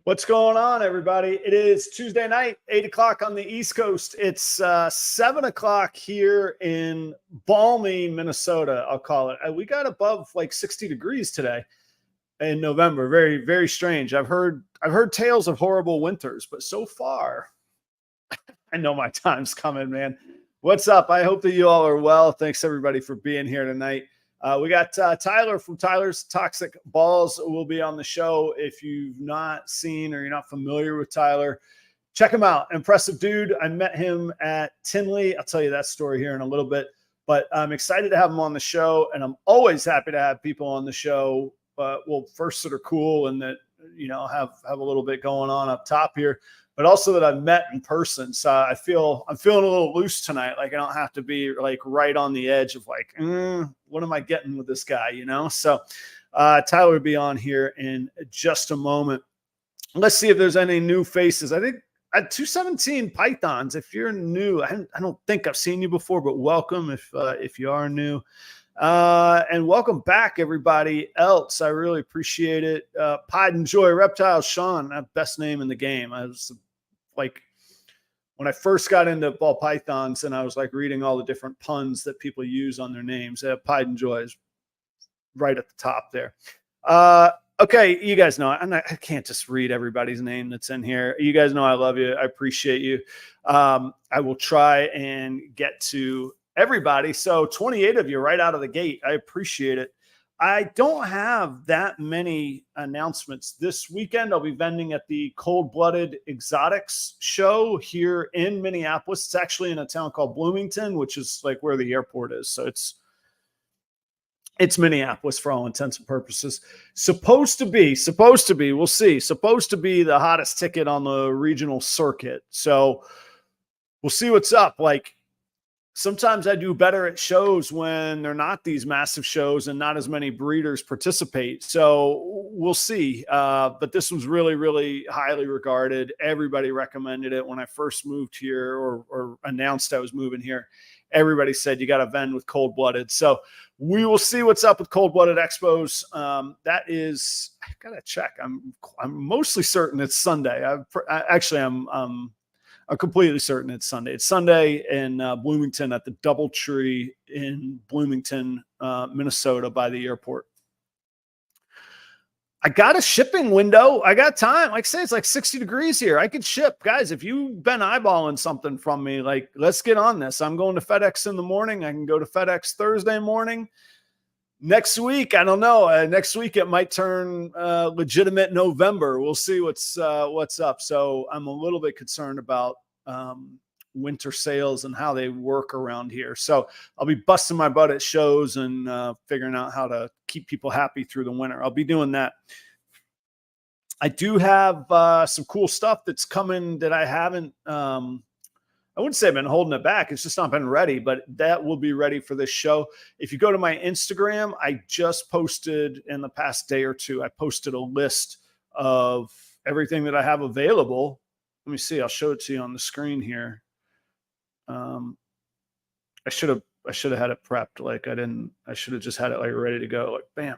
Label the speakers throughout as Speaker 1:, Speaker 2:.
Speaker 1: What's going on, everybody? It is Tuesday night, 8 o'clock on the East Coast. It's 7 o'clock here in balmy Minnesota, I'll call it. We got above like 60 degrees today in November. Very, very strange. I've heard tales of horrible winters, but so far, I know my time's coming, man. What's up? I hope that you all are well. Thanks, everybody, for being here tonight. We got Tyler from Tyler's Toxic Balls will be on the show. If you've not seen or you're not familiar with Tyler, check him out. Impressive dude. I met him at Tinley. I'll tell you that story here in a little bit, but I'm excited to have him on the show, and I'm always happy to have people on the show. Well, first that are cool and that, you know, have a little bit going on up top here, but also that I've met in person. So I'm feeling a little loose tonight. Like I don't have to be like right on the edge of like, what am I getting with this guy, you know? So Tyler will be on here in just a moment. Let's see if there's any new faces. I think at 217 Pythons, if you're new, I don't think I've seen you before, but welcome if you are new. And welcome back, everybody else. I really appreciate it. Pied and Joy, Reptile, Sean, best name in the game. I was like, when I first got into ball pythons and I was like reading all the different puns that people use on their names, Pied and Joy is right at the top there. Okay, you guys know, I can't just read everybody's name that's in here. You guys know I love you. I appreciate you. I will try and get to everybody. So 28 of you right out of the gate. I appreciate it. I don't have that many announcements. This weekend, I'll be vending at the Cold Blooded Exotics show here in Minneapolis. It's actually in a town called Bloomington, which is like where the airport is. So it's Minneapolis for all intents and purposes. Supposed to be, we'll see. Supposed to be the hottest ticket on the regional circuit. So we'll see what's up. Like, sometimes I do better at shows when they're not these massive shows and not as many breeders participate. So we'll see. But this was really, really highly regarded. Everybody recommended it when I first moved here or announced I was moving here. Everybody said, you got to vend with Cold Blooded. So we will see what's up with Cold Blooded Expos. That is, I got to check. I'm mostly certain it's Sunday. I'm completely certain it's Sunday. It's Sunday in Bloomington at the DoubleTree in Bloomington, Minnesota by the airport. I got a shipping window. I got time. Like I say, it's like 60 degrees here. I could ship. Guys, if you've been eyeballing something from me, like, let's get on this. I'm going to FedEx in the morning. I can go to FedEx Thursday morning. Next week, I don't know. Next week it might turn legitimate November. We'll see what's up. So I'm a little bit concerned about winter sales and how they work around here. So I'll be busting my butt at shows and figuring out how to keep people happy through the winter. I'll be doing that. I do have some cool stuff that's coming that I haven't. I wouldn't say I've been holding it back. It's just not been ready, but that will be ready for this show. If you go to my Instagram, I just posted in the past day or two, I posted a list of everything that I have available. Let me see. I'll show it to you on the screen here. I should have had it prepped. Like I should have just had it like ready to go. Like, bam.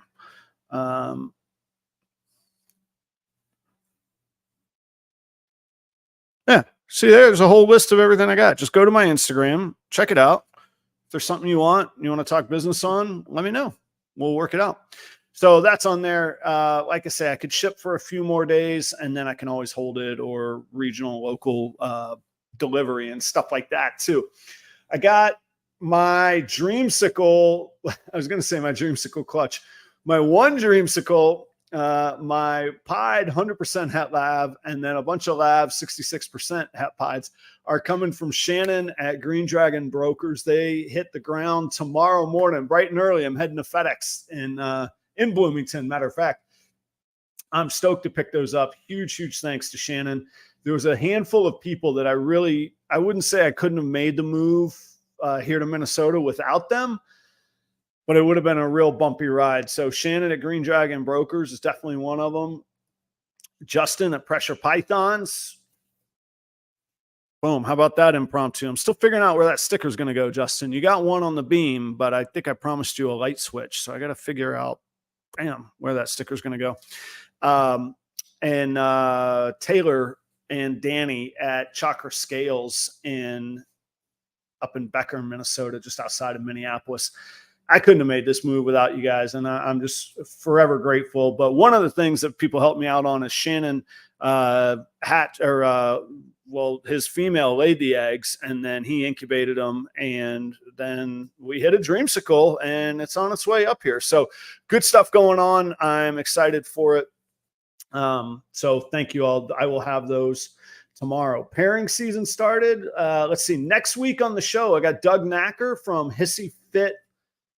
Speaker 1: Yeah. See, there's a whole list of everything I got. Just go to my Instagram, check it out. If there's something you want to talk business on, let me know. We'll work it out. So that's on there. Like I say, I could ship for a few more days and then I can always hold it or regional, local delivery and stuff like that too. I got my Dreamsicle. I was going to say my Dreamsicle clutch. My one Dreamsicle, my pied 100% het lab, and then a bunch of labs, 66% het pieds, are coming from Shannon at Green Dragon Brokers. They hit the ground tomorrow morning, bright and early. I'm heading to FedEx in Bloomington. Matter of fact, I'm stoked to pick those up. Huge thanks to Shannon. There was a handful of people that I wouldn't say I couldn't have made the move here to Minnesota without them, but it would have been a real bumpy ride. So Shannon at Green Dragon Brokers is definitely one of them. Justin at Pressure Pythons. Boom. How about that impromptu? I'm still figuring out where that sticker is going to go, Justin. You got one on the beam, but I think I promised you a light switch. So I got to figure out, where that sticker is going to go. and Taylor and Danny at Chakra Scales up in Becker, Minnesota, just outside of Minneapolis. I couldn't have made this move without you guys, and I'm just forever grateful. But one of the things that people helped me out on is Shannon his female laid the eggs, and then he incubated them, and then we hit a dreamsicle, and it's on its way up here. So good stuff going on. I'm excited for it. So thank you all. I will have those tomorrow. Pairing season started. Let's see. Next week on the show, I got Doug Knacker from Hissy Fit.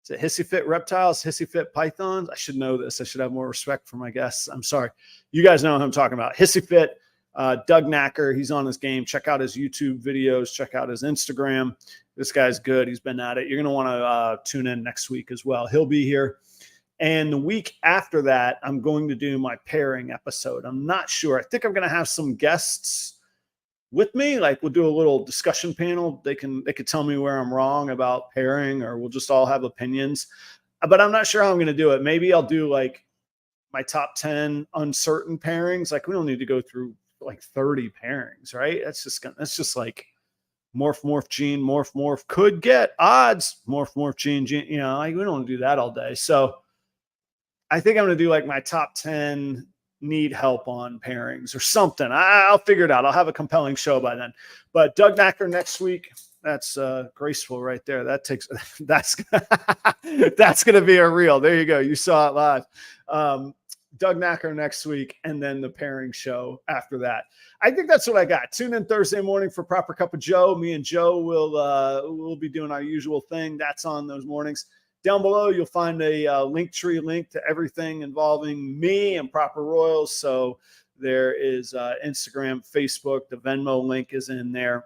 Speaker 1: Is it Hissy Fit Reptiles, Hissy Fit Pythons? I should know this. I should have more respect for my guests. I'm sorry. You guys know who I'm talking about. Hissy Fit, Doug Knacker. He's on his game. Check out his YouTube videos. Check out his Instagram. This guy's good. He's been at it. You're going to want to tune in next week as well. He'll be here. And the week after that, I'm going to do my pairing episode. I'm not sure. I think I'm going to have some guests with me. Like, we'll do a little discussion panel. They could tell me where I'm wrong about pairing, or we'll just all have opinions. But I'm not sure how I'm going to do it. Maybe I'll do like my top 10 uncertain pairings. Like, we don't need to go through like 30 pairings, right? That's just like morph gene, morph could get odds, morph gene, you know, like, we don't do that all day. So I think I'm going to do like my top 10 need help on pairings or something. I'll figure it out. I'll have a compelling show by then. But Doug Knacker next week. That's graceful right there. That's going to be a reel. There you go. You saw it live. Doug Knacker next week, and then the pairing show after that. I think that's what I got. Tune in Thursday morning for Proper Cup of Joe. Me and Joe will be doing our usual thing. That's on those mornings. Down below, you'll find a LinkTree link to everything involving me and Proper Royals. So there is Instagram, Facebook. The Venmo link is in there.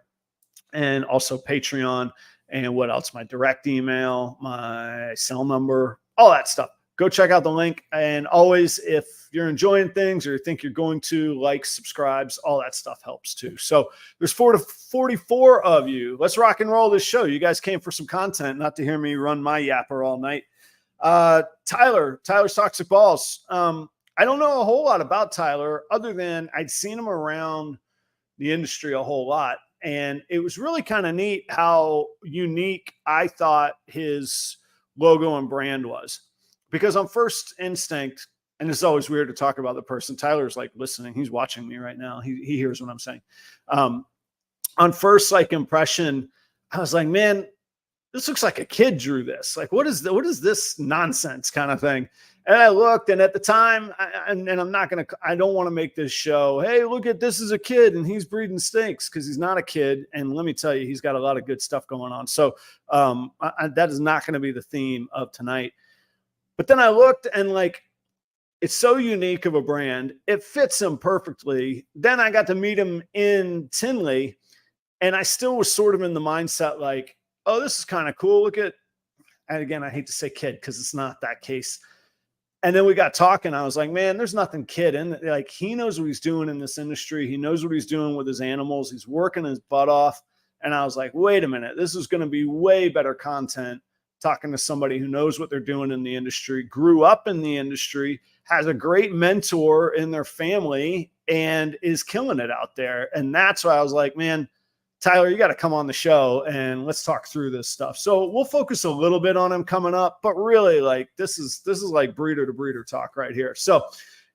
Speaker 1: And also Patreon. And what else? My direct email, my cell number, all that stuff. Go check out the link. And always, if you're enjoying things or you think you're going to, like, subscribes, all that stuff helps too. So there's 44 of you. Let's rock and roll this show. You guys came for some content, not to hear me run my yapper all night. Tyler's Toxic Balls. I don't know a whole lot about Tyler other than I'd seen him around the industry a whole lot. And it was really kind of neat how unique I thought his logo and brand was. Because on first instinct, and it's always weird to talk about the person, Tyler's like listening. He's watching me right now. He hears what I'm saying. On first like impression, I was like, man, this looks like a kid drew this. Like, what is this nonsense kind of thing? And I looked, and at the time, I don't want to make this show, hey, look at this is a kid and he's breeding snakes, because he's not a kid. And let me tell you, he's got a lot of good stuff going on. So that is not going to be the theme of tonight. But then I looked, and like, it's so unique of a brand. It fits him perfectly. Then I got to meet him in Tinley, and I still was sort of in the mindset like, oh, this is kind of cool. Look at, and again, I hate to say kid because it's not that case. And then we got talking. I was like, man, there's nothing kid in it. Like, he knows what he's doing in this industry. He knows what he's doing with his animals. He's working his butt off. And I was like, wait a minute, this is going to be way better content. Talking to somebody who knows what they're doing in the industry, grew up in the industry, has a great mentor in their family, and is killing it out there. And that's why I was like, man, Tyler, you got to come on the show and let's talk through this stuff. So we'll focus a little bit on him coming up, but really, like, this is like breeder to breeder talk right here. So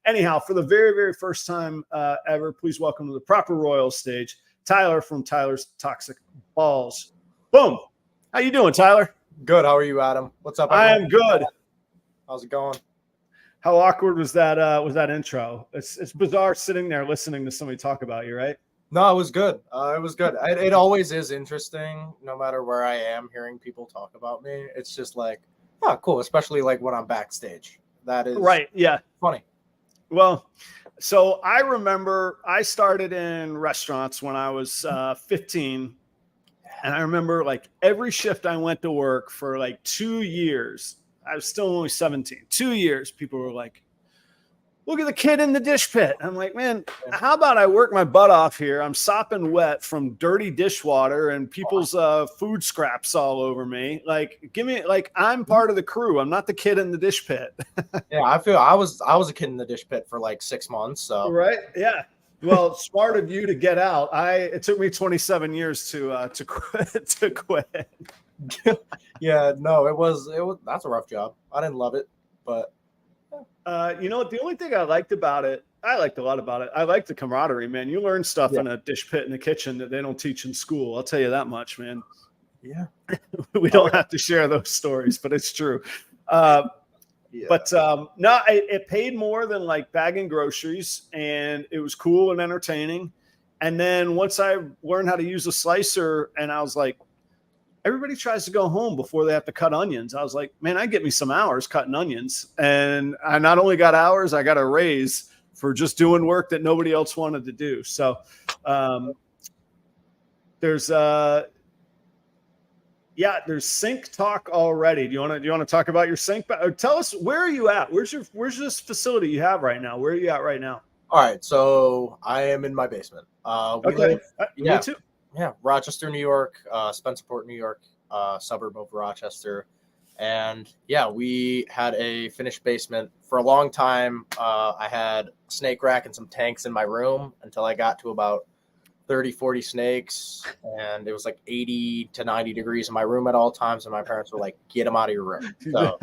Speaker 1: anyhow, for the very, very first time ever, please welcome to the Proper Royals stage, Tyler from Tyler's Toxic Balls. Boom. How you doing, Tyler?
Speaker 2: Good. How are you, Adam? What's up?
Speaker 1: I am good.
Speaker 2: How's it going?
Speaker 1: How awkward was that intro? It's bizarre sitting there listening to somebody talk about you, right?
Speaker 2: No, it was good. It was good. It always is interesting, no matter where I am, hearing people talk about me. It's just like, oh, cool. Especially like when I'm backstage. That is
Speaker 1: right. Yeah.
Speaker 2: Funny.
Speaker 1: Well, so I remember I started in restaurants when I was 15. And I remember like every shift I went to work for like 2 years, I was still only 17, 2 years, people were like, look at the kid in the dish pit. I'm like, man, how about I work my butt off here? I'm sopping wet from dirty dishwater and people's food scraps all over me. Like, give me, like, I'm part of the crew. I'm not the kid in the dish pit.
Speaker 2: Yeah, I feel I was a kid in the dish pit for like 6 months. So
Speaker 1: Right? Yeah. Well, smart of you to get out. It took me 27 years to quit. To quit.
Speaker 2: yeah, no, it was that's a rough job. I didn't love it, but
Speaker 1: You know what? The only thing I liked about it, I liked a lot about it. I liked the camaraderie, man. You learn stuff in a dish pit in the kitchen that they don't teach in school. I'll tell you that much, man.
Speaker 2: Yeah.
Speaker 1: We don't have to share those stories, but it's true. But no, it paid more than like bagging groceries, and it was cool and entertaining. And then once I learned how to use a slicer, and I was like, everybody tries to go home before they have to cut onions. I was like, man, I get me some hours cutting onions. And I not only got hours, I got a raise for just doing work that nobody else wanted to do. So there's sink talk already. Do you want to talk about your sink? Tell us, where are you at? Where's this facility you have right now? Where are you at right now?
Speaker 2: All right, so I am in my basement.
Speaker 1: Me too.
Speaker 2: Yeah, Rochester, New York, Spencerport, New York, suburb of Rochester. And yeah, we had a finished basement. For a long time, I had a snake rack and some tanks in my room until I got to about 30, 40 snakes. And it was like 80 to 90 degrees in my room at all times. And my parents were like, get them out of your room. So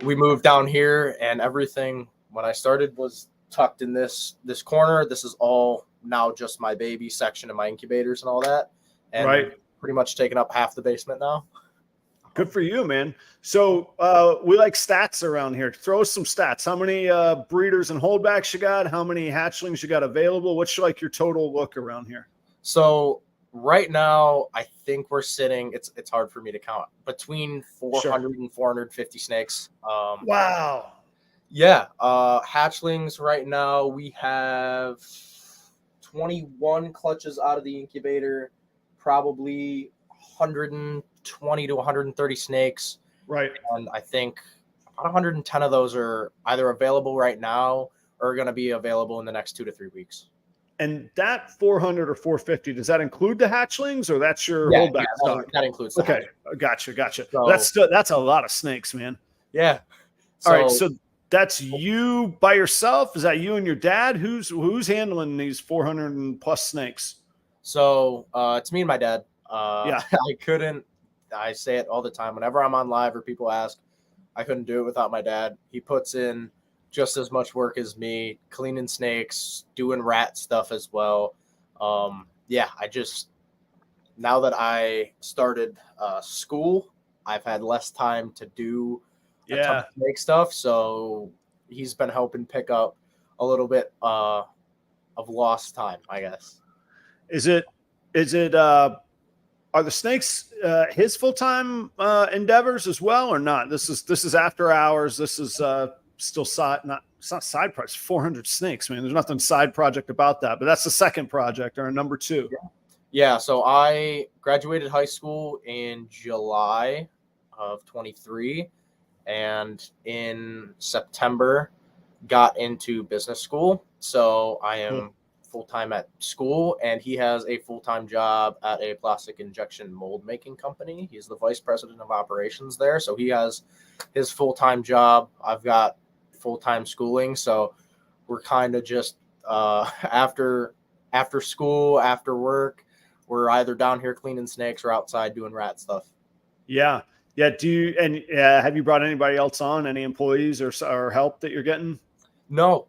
Speaker 2: we moved down here, and everything when I started was tucked in this corner. This is all now just my baby section of my incubators and all that, and
Speaker 1: right,
Speaker 2: pretty much taking up half the basement now.
Speaker 1: Good for you, man. So we like stats around here. Throw us some stats. How many breeders and holdbacks you got? How many hatchlings you got available? What's like your total look around here?
Speaker 2: So right now, I think we're sitting, it's hard for me to count, between 400 and 450 snakes.
Speaker 1: Wow.
Speaker 2: Yeah. Hatchlings right now, we have 21 clutches out of the incubator, probably 120 to 130 snakes.
Speaker 1: Right.
Speaker 2: And I think about 110 of those are either available right now or are going to be available in the next 2 to 3 weeks.
Speaker 1: And that 400 or 450, does that include the hatchlings, or that's your holdback stock?
Speaker 2: That includes the
Speaker 1: hatchlings. Gotcha.
Speaker 2: So,
Speaker 1: that's a lot of snakes, man.
Speaker 2: Yeah.
Speaker 1: All right. So that's you by yourself? Is that you and your dad? Who's handling these 400 and plus snakes?
Speaker 2: So it's me and my dad.
Speaker 1: Yeah.
Speaker 2: I say it all the time. Whenever I'm on live or people ask, I couldn't do it without my dad. He puts in just as much work as me, cleaning snakes, doing rat stuff as well. Now that I started school, I've had less time to do a ton of snake stuff. So he's been helping pick up a little bit of lost time, I guess. Is it
Speaker 1: are the snakes his full-time endeavors as well, or not? This is after hours. This is still it's not side project. 400 snakes, man. There's nothing side project about that, but that's the second project, or number 2.
Speaker 2: Yeah. So I graduated high school in July of 23, and in September got into business school. So I am full-time at school, and he has a full-time job at a plastic injection mold making company. He's the vice president of operations there. So he has his full-time job. I've got full-time schooling. So we're kind of just after school, after work, we're either down here cleaning snakes or outside doing rat stuff.
Speaker 1: Yeah. Have you brought anybody else on, any employees or help that you're getting?
Speaker 2: No,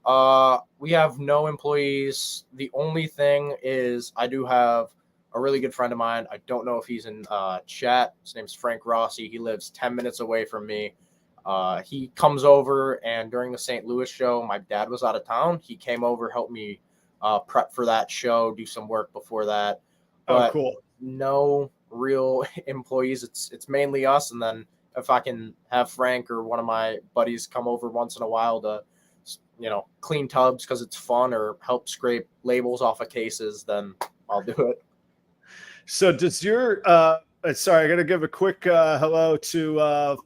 Speaker 2: we have no employees. The only thing is I do have a really good friend of mine. I don't know if he's in chat. His name's Frank Rossi. He lives 10 minutes away from me. He comes over, and during the St. Louis show, my dad was out of town. He came over, helped me prep for that show, do some work before that. But
Speaker 1: cool.
Speaker 2: No real employees. It's mainly us. And then if I can have Frank or one of my buddies come over once in a while to, clean tubs because it's fun, or help scrape labels off of cases, then I'll do it.
Speaker 1: So does your Sorry, I got to give a quick hello to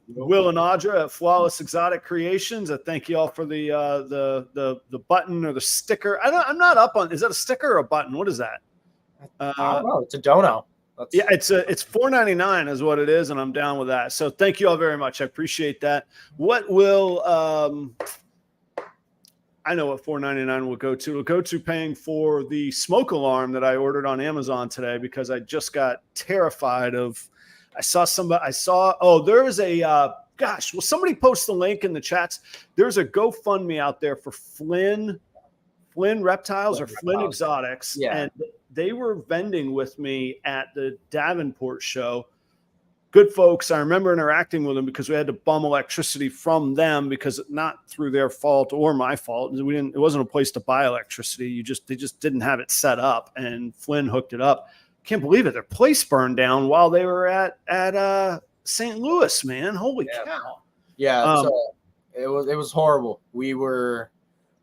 Speaker 1: Will and Audra at Flawless Exotic Creations. I thank you all for the button or the sticker. I'm not up on. Is that a sticker or a button? What is that?
Speaker 2: I don't know. It's a dono.
Speaker 1: Yeah, it's $4.99 is what it is, and I'm down with that. So thank you all very much. I appreciate that. What will I know what $4.99 will go to. It'll go to paying for the smoke alarm that I ordered on Amazon today because I just got terrified of. There is a gosh. Will somebody post the link in the chats? There's a GoFundMe out there for Flynn Reptiles or Flynn Exotics, and they were vending with me at the Davenport show. Good folks. I remember interacting with them because we had to bum electricity from them because not through their fault or my fault. It wasn't a place to buy electricity. They just didn't have it set up, and Flynn hooked it up. Can't believe it. Their place burned down while they were at St. Louis, man. Holy cow.
Speaker 2: Yeah. So it was horrible. We were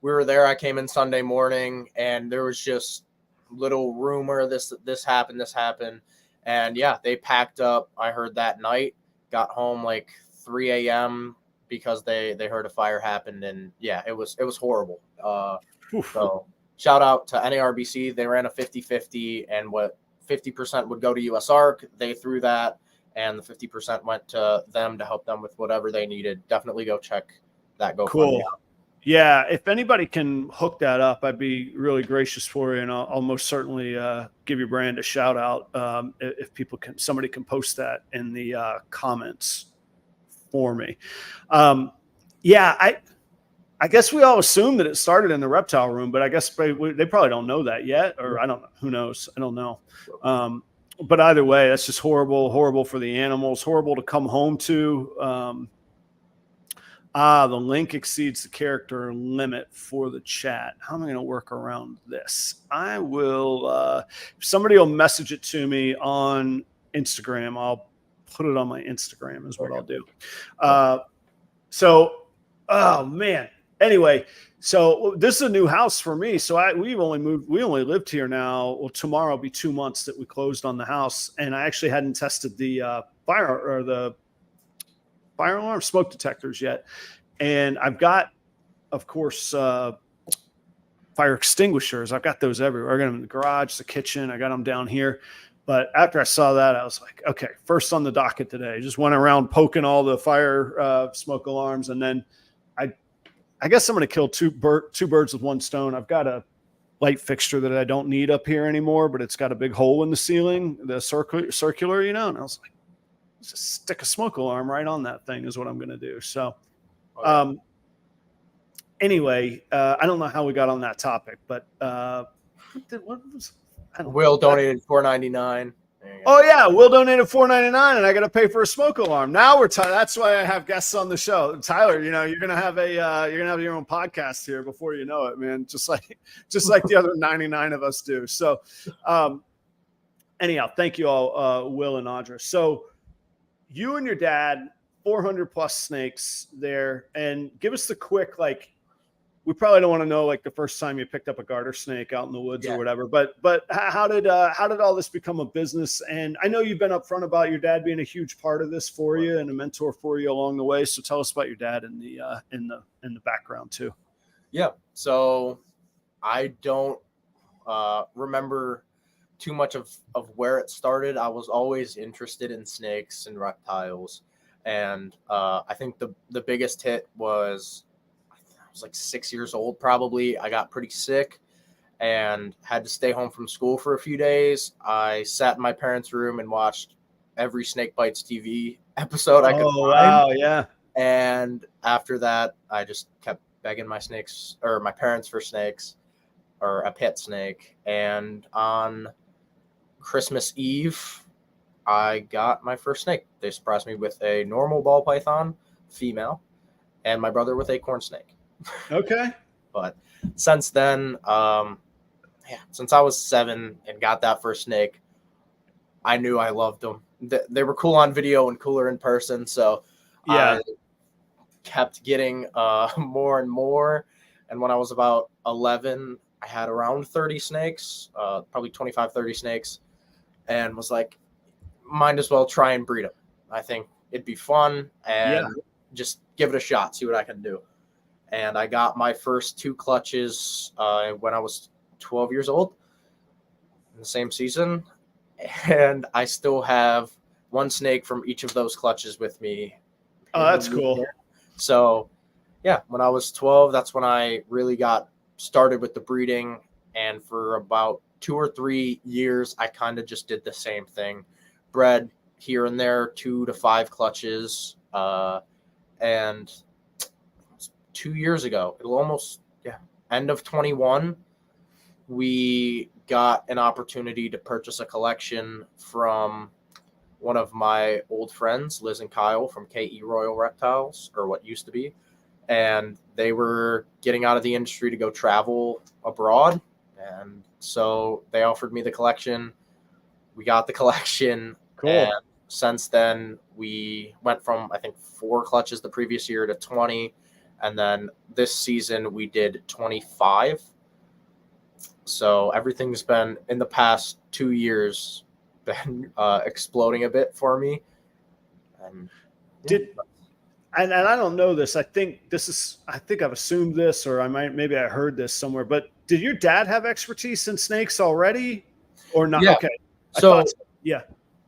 Speaker 2: there. I came in Sunday morning and there was just little rumor this happened. And yeah, they packed up. I heard that night, got home like 3 a.m. because they heard a fire happened. And yeah, it was horrible. So shout out to NARBC. They ran a 50-50 and what 50% would go to USARK. They threw that and the 50% went to them to help them with whatever they needed. Definitely go check that GoFundMe out.
Speaker 1: Yeah, if anybody can hook that up, I'd be really gracious for you, and I'll most certainly give your brand a shout out if somebody can post that in the comments for me. I guess we all assume that it started in the reptile room, but I guess they probably don't know that yet, or I don't know. Who knows? I don't know. But either way, that's just horrible for the animals. Horrible to come home to. The link exceeds the character limit for the chat. How am I going to work around this? I will, somebody will message it to me on Instagram. I'll put it on my Instagram is what I'll do. Oh man. Anyway, so this is a new house for me. So we only lived here now. Well, tomorrow will be 2 months that we closed on the house. And I actually hadn't tested the fire alarm smoke detectors yet. And I've got, of course, fire extinguishers. I've got those everywhere. I got them in the garage, the kitchen. I got them down here. But after I saw that, I was like, okay, first on the docket today. Just went around poking all the fire smoke alarms. And then I guess I'm going to kill two birds with one stone. I've got a light fixture that I don't need up here anymore, but it's got a big hole in the ceiling, the circular, and I was like, just stick a smoke alarm right on that thing is what I'm going to do. So anyway, I don't know how we got on that topic, but
Speaker 2: Will donated $4.99.
Speaker 1: Oh yeah, Will donated $4.99, and I got to pay for a smoke alarm. Now we're that's why I have guests on the show. Tyler, you're gonna have your own podcast here before you know it, man. Just like the other 99 of us do. So, anyhow, thank you all, Will and Audra. So, you and your dad, 400 plus snakes there, and give us the quick we probably don't want to know the first time you picked up a garter snake out in the woods or whatever, but how did all this become a business? And I know you've been upfront about your dad being a huge part of this for you and a mentor for you along the way. So tell us about your dad in the background too.
Speaker 2: Yeah. So I don't remember too much of where it started. I was always interested in snakes and reptiles. And I think the biggest hit was, I was like 6 years old, probably. I got pretty sick and had to stay home from school for a few days. I sat in my parents' room and watched every Snake Bites TV episode I could find.
Speaker 1: Wow, yeah.
Speaker 2: And after that, I just kept begging my parents for snakes or a pet snake. And on Christmas Eve, I got my first snake. They surprised me with a normal ball python, female, and my brother with a corn snake.
Speaker 1: Okay.
Speaker 2: But since then, since I was 7 and got that first snake, I knew I loved them. They were cool on video and cooler in person. So I kept getting more and more. And when I was about 11, I had around 30 snakes, probably 25, 30 snakes, and was like, might as well try and breed them. I think it'd be fun and
Speaker 1: Yeah.
Speaker 2: just give it a shot, see what I can do. And I got my first 2 clutches when I was 12 years old in the same season. And I still have 1 snake from each of those clutches with me.
Speaker 1: Oh, that's cool.
Speaker 2: So, yeah, when I was 12, that's when I really got started with the breeding. And for about 2 or 3 years, I kind of just did the same thing. Bred here and there, 2 to 5 clutches. And 2 years ago, it'll almost, end of 21, we got an opportunity to purchase a collection from one of my old friends, Liz and Kyle from KE Royal Reptiles, or what used to be. And they were getting out of the industry to go travel abroad. And so they offered me the collection. We got the collection.
Speaker 1: Cool.
Speaker 2: And since then, we went from, I think, 4 clutches the previous year to 20. And then this season, we did 25. So everything's been, in the past 2 years, been exploding a bit for me. And
Speaker 1: and I don't know this. I think I've assumed this, or maybe I heard this somewhere, but did your dad have expertise in snakes already or not?
Speaker 2: Yeah.
Speaker 1: Okay.
Speaker 2: So,
Speaker 1: yeah.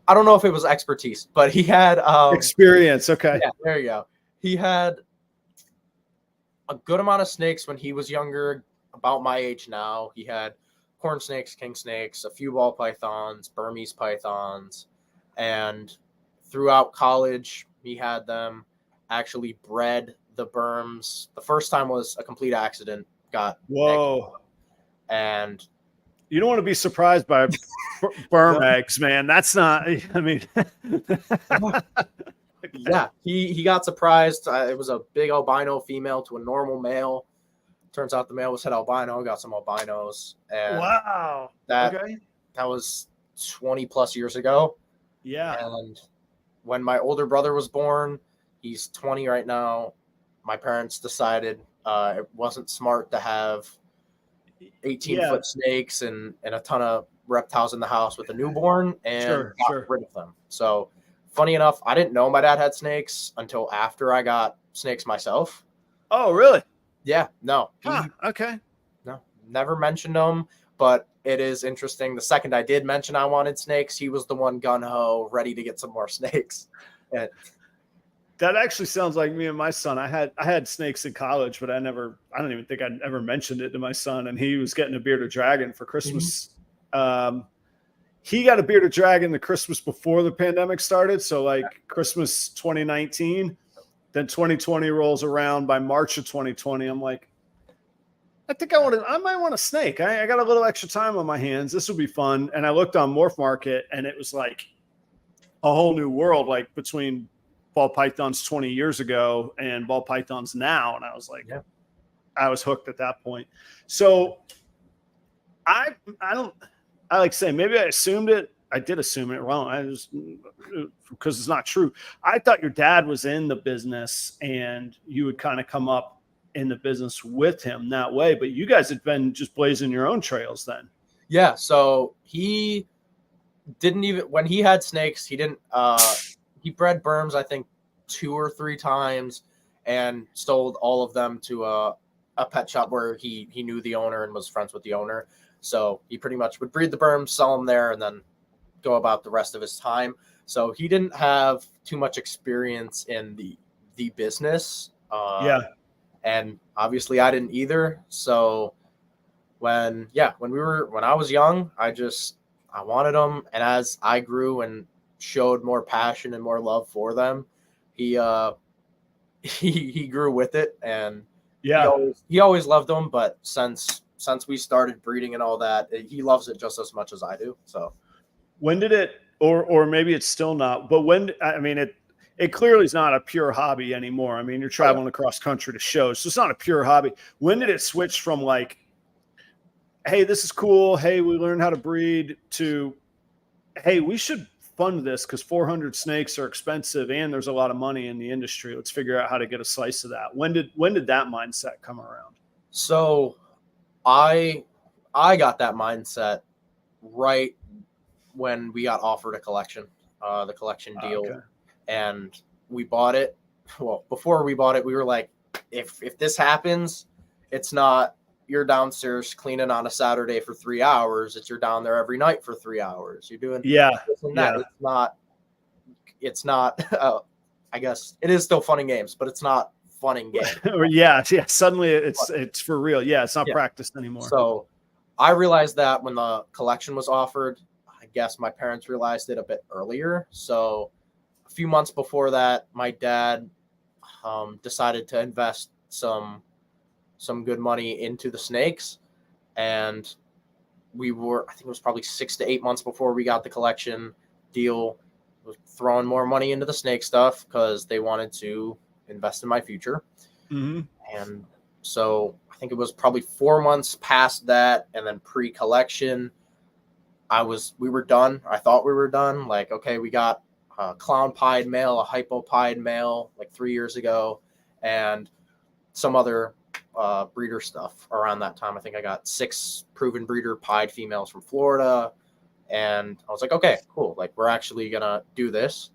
Speaker 2: I don't know if it was expertise, but he had
Speaker 1: experience. Okay.
Speaker 2: Yeah, there you go. He had a good amount of snakes when he was younger, about my age now. He had corn snakes, king snakes, a few ball pythons, Burmese pythons, and throughout college, he had them. Actually bred the Burms. The first time was a complete accident. Got
Speaker 1: whoa,
Speaker 2: and
Speaker 1: you don't want to be surprised by Burm eggs, man. That's not. I mean,
Speaker 2: yeah, he got surprised. It was a big albino female to a normal male. Turns out the male was head albino. Got some albinos. And
Speaker 1: wow,
Speaker 2: that was 20 plus years ago.
Speaker 1: Yeah,
Speaker 2: and when my older brother was born, he's 20 right now. My parents decided it wasn't smart to have 18-foot snakes and a ton of reptiles in the house with a newborn, and got rid of them. So funny enough, I didn't know my dad had snakes until after I got snakes myself.
Speaker 1: Oh, really?
Speaker 2: Yeah, no.
Speaker 1: Okay.
Speaker 2: No, never mentioned them, but it is interesting. The second I did mention I wanted snakes, he was the one gung-ho, ready to get some more snakes. And
Speaker 1: that actually sounds like me and my son. I had snakes in college, but I don't even think I'd ever mentioned it to my son. And he was getting a bearded dragon for Christmas. Mm-hmm. He got a bearded dragon the Christmas before the pandemic started. So like Christmas 2019, then 2020 rolls around. By March of 2020, I'm like, I might want a snake. I got a little extra time on my hands. This will be fun. And I looked on Morph Market, and it was like a whole new world, like between ball pythons 20 years ago and ball pythons now. And I was like, I was hooked at that point. So I like saying, maybe I assumed it. I did assume it wrong. Because it's not true. I thought your dad was in the business and you would kind of come up in the business with him that way, but you guys had been just blazing your own trails then.
Speaker 2: Yeah. So he didn't even, when he had snakes, he didn't, he bred Burms, I think 2 or 3 times, and sold all of them to a pet shop where he knew the owner and was friends with the owner. So he pretty much would breed the Burms, sell them there, and then go about the rest of his time. So he didn't have too much experience in the business. And obviously I didn't either. So when I was young, I wanted them. And as I grew and showed more passion and more love for them, he grew with it, and he always loved them. But since we started breeding and all that, he loves it just as much as I do. So
Speaker 1: when did it, or maybe it's still not, but when, I mean, it clearly is not a pure hobby anymore. I mean, you're traveling across country to shows, so it's not a pure hobby. When did it switch from like, hey, this is cool, hey, we learned how to breed, to, hey, we should fund this because 400 snakes are expensive and there's a lot of money in the industry. Let's figure out how to get a slice of that. When did that mindset come around?
Speaker 2: So I got that mindset right when we got offered a collection. the collection deal,
Speaker 1: Okay.
Speaker 2: and we bought it. Well, before we bought it, we were like, if this happens, it's not you're downstairs cleaning on a Saturday for 3 hours. It's you're down there every night for 3 hours. You're doing
Speaker 1: Yeah.
Speaker 2: this and that.
Speaker 1: Yeah.
Speaker 2: It's not. I guess it is still fun and games, but it's not fun and games.
Speaker 1: Yeah. Suddenly it's for real. Yeah. It's not practiced anymore.
Speaker 2: So I realized that when the collection was offered, I guess my parents realized it a bit earlier. So a few months before that, my dad decided to invest some good money into the snakes, and I think it was probably 6 to 8 months before we got the collection deal, was throwing more money into the snake stuff because they wanted to invest in my future.
Speaker 1: Mm-hmm.
Speaker 2: And so I think it was probably 4 months past that, and then pre-collection, we were done. I thought we were done. Like, okay, we got a clown pied male, a hypo pied male, like 3 years ago, and some other breeder stuff around that time. I think I got 6 proven breeder pied females from Florida, and I was like, okay, cool. Like, we're actually gonna do this.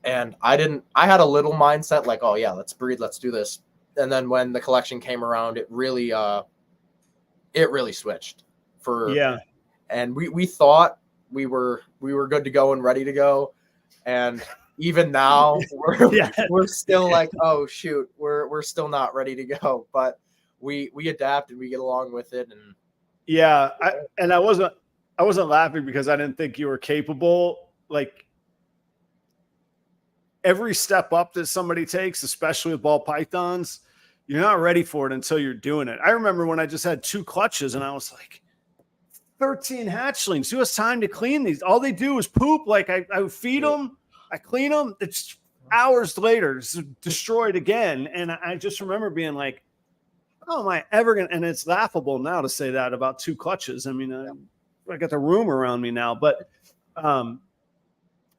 Speaker 2: And I had a little mindset like, oh yeah, let's breed, let's do this. And then when the collection came around, it really switched and we thought we were good to go and ready to go. And even now we're still like, oh shoot, we're still not ready to go, but we adapt and we get along with it. And
Speaker 1: yeah, I wasn't laughing because I didn't think you were capable. Like, every step up that somebody takes, especially with ball pythons, you're not ready for it until you're doing it. I remember when I just had 2 clutches and I was like, 13 hatchlings. Who has time to clean these? All they do is poop. Like, I feed them, I clean them. It's hours later, it's destroyed again. And I just remember being like, oh, am I ever going to? And it's laughable now to say that about 2 clutches. I mean, I got the room around me now, but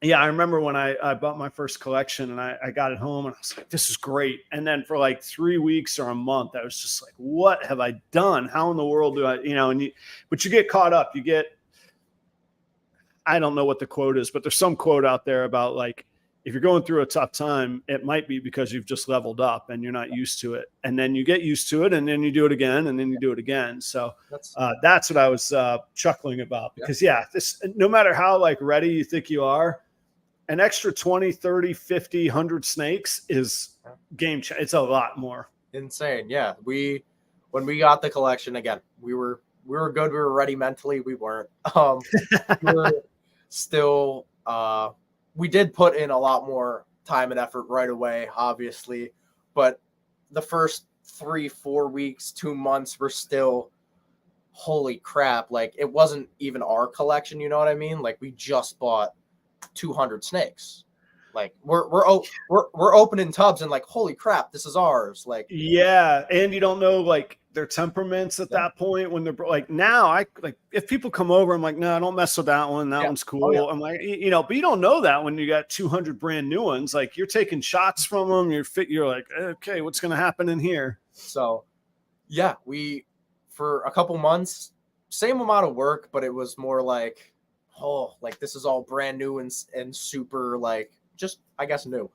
Speaker 1: yeah, I remember when I bought my first collection and I got it home and I was like, this is great. And then for like 3 weeks or a month, I was just like, what have I done? How in the world do I, but you get caught up. I don't know what the quote is, but there's some quote out there about, like, if you're going through a tough time, it might be because you've just leveled up and you're not used to it. And then you get used to it and then you do it again and then you do it again. So that's what I was chuckling about, because this, no matter how like ready you think you are, an extra 20, 30, 50, 100 snakes is game changer. It's a lot more.
Speaker 2: Insane. Yeah. When we got the collection, again, we were good. We were ready mentally. We weren't. We were still, we did put in a lot more time and effort right away, obviously, but the first 3-4 weeks, 2 months were still, holy crap. Like, it wasn't even our collection. You know what I mean? Like, we just bought 200 snakes. Like, we're opening tubs and like, holy crap, this is ours. Like,
Speaker 1: yeah. And you don't know like their temperaments at that point. When they're like, now if people come over, I'm like, no, don't mess with that one. That one's cool. I'm like, but you don't know that when you got 200 brand new ones. Like, you're taking shots from them. You're like, okay, what's going to happen in here?
Speaker 2: So yeah, we, for a couple months, same amount of work, but it was more like, oh, like, this is all brand new and super, like, just, I guess, new.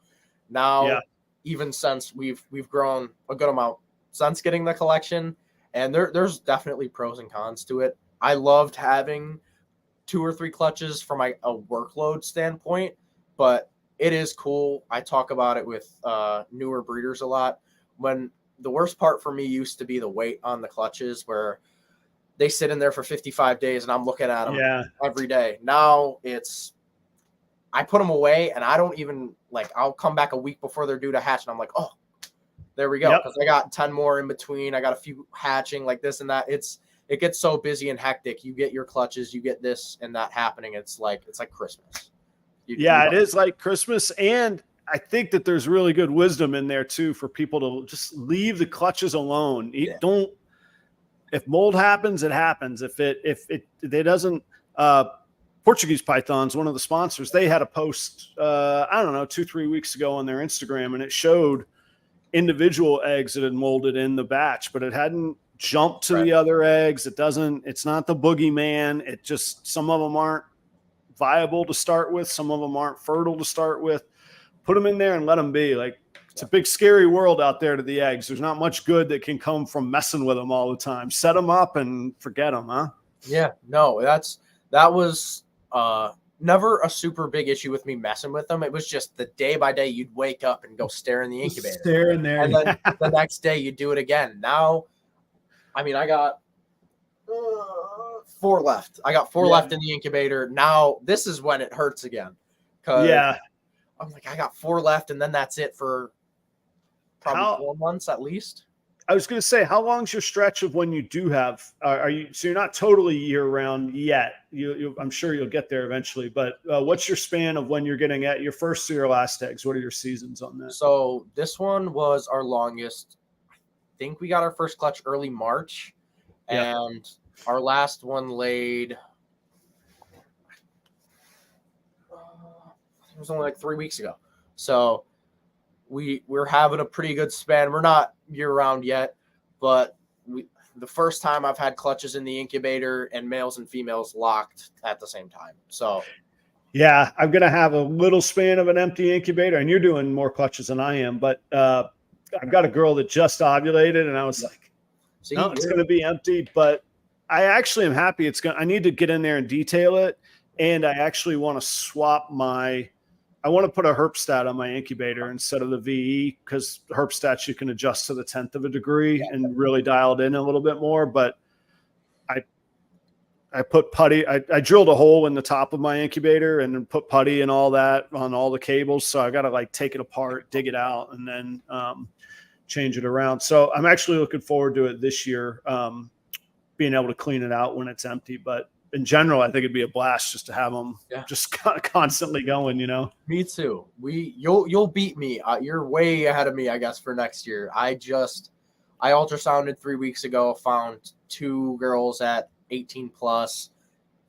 Speaker 2: Now, even since we've grown a good amount since getting the collection, and there's definitely pros and cons to it. I loved having 2 or 3 clutches from a workload standpoint, but it is cool. I talk about it with newer breeders a lot. When the worst part for me used to be the weight on the clutches, where they sit in there for 55 days and I'm looking at them every day. Now I put them away and I don't even, like, I'll come back a week before they're due to hatch and I'm like, oh, there we go. Because I got 10 more in between. I got a few hatching, like this and that. It gets so busy and hectic. You get your clutches, you get this and that happening. It's like Christmas.
Speaker 1: It is like Christmas. And I think that there's really good wisdom in there too, for people to just leave the clutches alone. If mold happens, it happens. If it doesn't, Portuguese Pythons, one of the sponsors, they had a post, I don't know, 2-3 weeks ago on their Instagram, and it showed individual eggs that had molded in the batch, but it hadn't jumped to the other eggs. It's not the boogeyman. It just, some of them aren't viable to start with. Some of them aren't fertile to start with. Put them in there and let them be. Like, it's a big, scary world out there to the eggs. There's not much good that can come from messing with them all the time. Set them up and forget them, huh?
Speaker 2: Yeah, no, that was never a super big issue with me messing with them. It was just the day by day you'd wake up and go stare in the incubator.
Speaker 1: Stare in there.
Speaker 2: And then the next day you do it again. Now, I mean, I got 4 left. I got 4 left in the incubator. Now this is when it hurts again.
Speaker 1: Yeah.
Speaker 2: I'm like, I got 4 left, and then that's it for probably 4 months at least.
Speaker 1: I was going to say, how long's your stretch of when you do have? Are you so you're not totally year round yet? I'm sure you'll get there eventually. But what's your span of when you're getting at your first or your last eggs? What are your seasons on that?
Speaker 2: So this one was our longest. I think we got our first clutch early March, and our last one laid. It was only like 3 weeks ago. So we're having a pretty good span. We're not year round yet, but the first time I've had clutches in the incubator and males and females locked at the same time. So
Speaker 1: yeah, I'm going to have a little span of an empty incubator, and you're doing more clutches than I am, but I've got a girl that just ovulated, and I was like, no, it's going to be empty, but I actually am happy. I need to get in there and detail it. And I actually want to swap I want to put a herpstat on my incubator instead of the VE, because herpstats you can adjust to the 10th of a degree and really dial it in a little bit more. But I put putty. I drilled a hole in the top of my incubator and then put putty and all that on all the cables. So I got to like take it apart, dig it out, and then change it around. So I'm actually looking forward to it this year, being able to clean it out when it's empty. But in general, I think it'd be a blast just to have them just constantly going, you know?
Speaker 2: Me too. You'll beat me. You're way ahead of me, I guess, for next year. I ultrasounded 3 weeks ago, found 2 girls at 18 plus,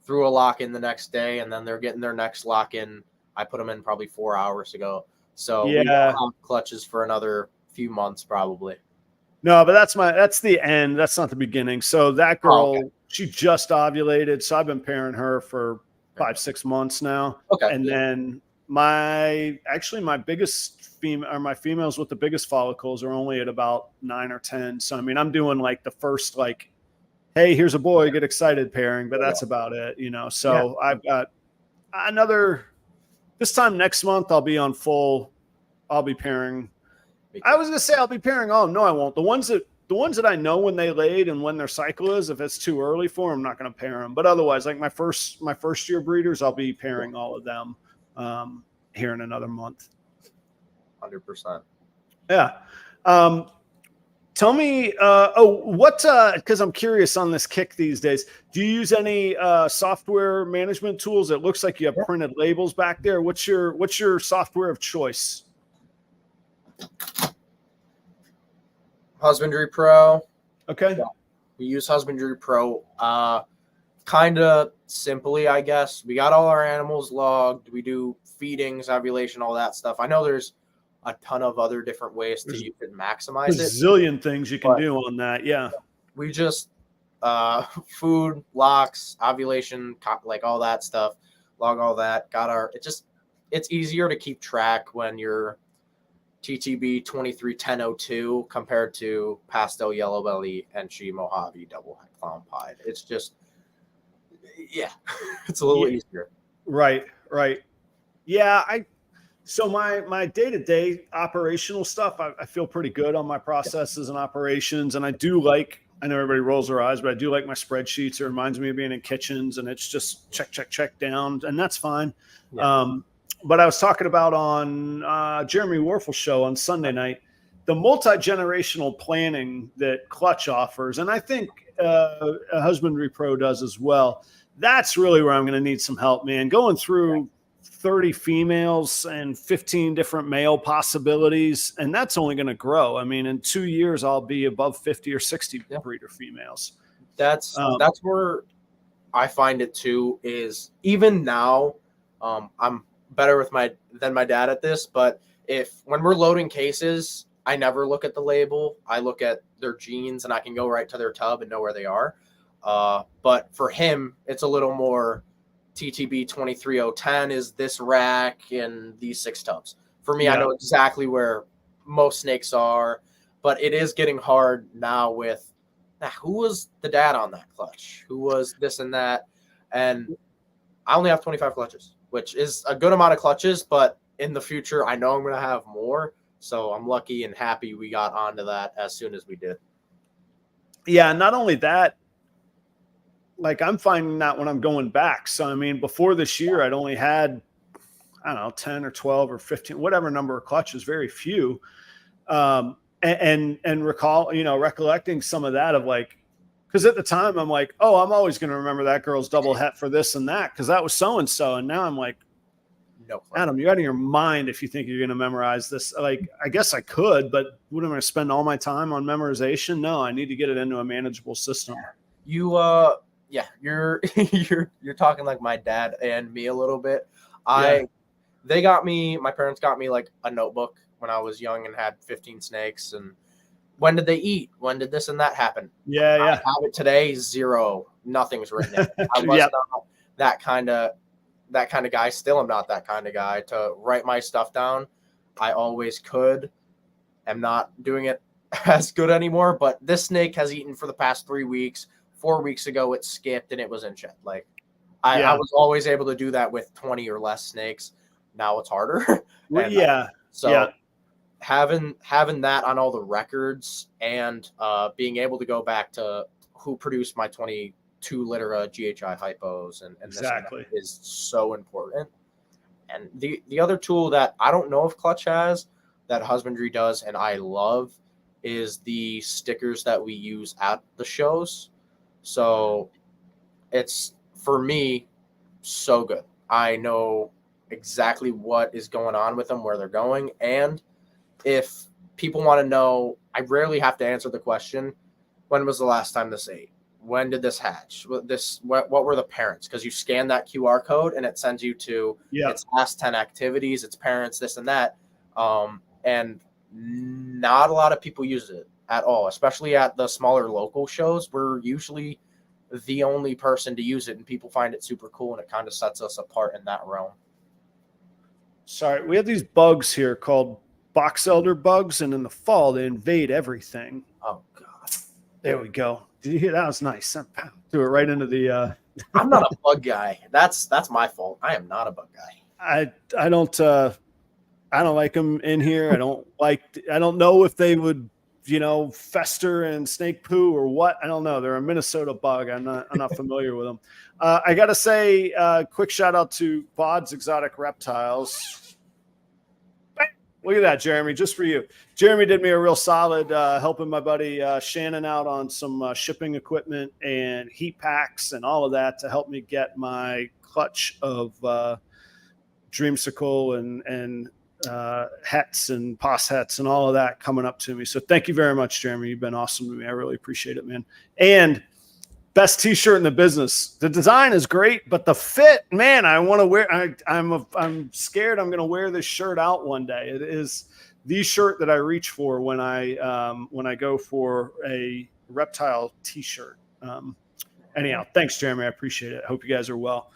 Speaker 2: threw a lock in the next day, and then they're getting their next lock in. I put them in probably 4 hours ago. So we won't have clutches for another few months probably.
Speaker 1: No, but that's the end. That's not the beginning. So that girl, she just ovulated. So I've been pairing her for 5-6 months now.
Speaker 2: Okay.
Speaker 1: And then my biggest my females with the biggest follicles are only at about 9 or 10. So, I mean, I'm doing like the first, like, hey, here's a boy, get excited pairing, but that's about it, you know? So I've got this time next month, I'll be pairing. I was going to say I'll be pairing all. No, I won't. The ones that I know when they laid and when their cycle is, if it's too early for them, I'm not going to pair them. But otherwise, like my first year breeders, I'll be pairing all of them here in another month.
Speaker 2: 100%.
Speaker 1: Yeah. Tell me, because I'm curious on this kick these days. Do you use any software management tools? It looks like you have printed labels back there. What's your software of choice?
Speaker 2: Husbandry Pro.
Speaker 1: Okay.
Speaker 2: Yeah. We use Husbandry Pro kind of simply, I guess. We got all our animals logged. We do feedings, ovulation, all that stuff. I know there's a ton of other different ways to use it and maximize it.
Speaker 1: There's a zillion things you can do on that. Yeah.
Speaker 2: We just food, locks, ovulation, like all that stuff, log all that. It's easier to keep track when you're TTB 231002 compared to pastel yellow belly and she Mojave double clown pied. It's just, it's a little easier.
Speaker 1: Right. Yeah. So my day-to-day operational stuff, I feel pretty good on my processes and operations. And I know everybody rolls their eyes, but I do like my spreadsheets. It reminds me of being in kitchens, and it's just check down, and that's fine. Yeah. But I was talking about on Jeremy Warfel's show on Sunday night, the multi-generational planning that Clutch offers, and I think Husbandry Pro does as well. That's really where I'm going to need some help, man. Going through 30 females and 15 different male possibilities, and that's only going to grow. I mean, in 2 years, I'll be above 50 or 60 breeder females.
Speaker 2: That's where I find it too. Is even now, I'm better than my dad at this, but when we're loading cases, I never look at the label. I look at their genes, and I can go right to their tub and know where they are. But for him, it's a little more TTB 23010 is this rack and these 6 tubs. For me,
Speaker 1: Yeah.
Speaker 2: I know exactly where most snakes are, but it is getting hard now with who was the dad on that clutch? Who was this and that? And I only have 25 clutches, which is a good amount of clutches, but in the future, I know I'm going to have more. So I'm lucky and happy we got onto that as soon as we did.
Speaker 1: Yeah. Not only that, like I'm finding that when I'm going back. So, I mean, before this year, I'd only had, I don't know, 10 or 12 or 15, whatever number of clutches, very few. And recall, recollecting some of that of like, because at the time I'm like, oh, I'm always going to remember that girl's double het for this and that because that was so and so. And now I'm like,
Speaker 2: no,
Speaker 1: Adam, you're out of your mind if you think you're going to memorize this. Like, I guess I could, but what am I going to spend all my time on memorization? No, I need to get it into a manageable system.
Speaker 2: You're talking like my dad and me a little bit. My parents got me like a notebook when I was young and had 15 snakes. And when did they eat? When did this and that happen?
Speaker 1: Yeah.
Speaker 2: I have it today, 0. Nothing's written in it. I was not that kind of guy. Still am not that kind of guy to write my stuff down. I always could. I'm not doing it as good anymore, but this snake has eaten for the past 3 weeks. 4 weeks ago, it skipped and it was in shed. Like I was always able to do that with 20 or less snakes. Now it's harder. Having that on all the records and being able to go back to who produced my 22 litter GHI hypos and
Speaker 1: exactly
Speaker 2: this is so important. And the other tool that I don't know if Clutch has that Husbandry does and I love is the stickers that we use at the shows. So it's, for me, so good. I know exactly what is going on with them, where they're going. And if people want to know, I rarely have to answer the question, when was the last time this ate? When did this hatch? What were the parents? Because you scan that QR code and it sends you to its last 10 activities, its parents, this and that. And not a lot of people use it at all, especially at the smaller local shows. We're usually the only person to use it, and people find it super cool, and it kind of sets us apart in that realm.
Speaker 1: Sorry, we have these bugs here called box elder bugs, and in the fall they invade everything.
Speaker 2: Oh God!
Speaker 1: There we go. Did you hear that? Was nice. Threw it right into the.
Speaker 2: I'm not a bug guy. That's my fault. I am not a bug guy.
Speaker 1: I don't like them in here. I don't know if they would, fester in snake poo or what. I don't know. They're a Minnesota bug. I'm not familiar with them. I got to say, quick shout out to Bod's Exotic Reptiles. Look at that, Jeremy, just for you. Jeremy did me a real solid helping my buddy Shannon out on some shipping equipment and heat packs and all of that to help me get my clutch of Dreamsicle and hets and pos hets and all of that coming up to me. So thank you very much, Jeremy. You've been awesome to me. I really appreciate it, man. And best t-shirt in the business. The design is great, but the fit, man, I want to wear. I'm scared I'm going to wear this shirt out one day. It is the shirt that I reach for when I go for a reptile t-shirt. Anyhow, thanks, Jeremy. I appreciate it. I hope you guys are well.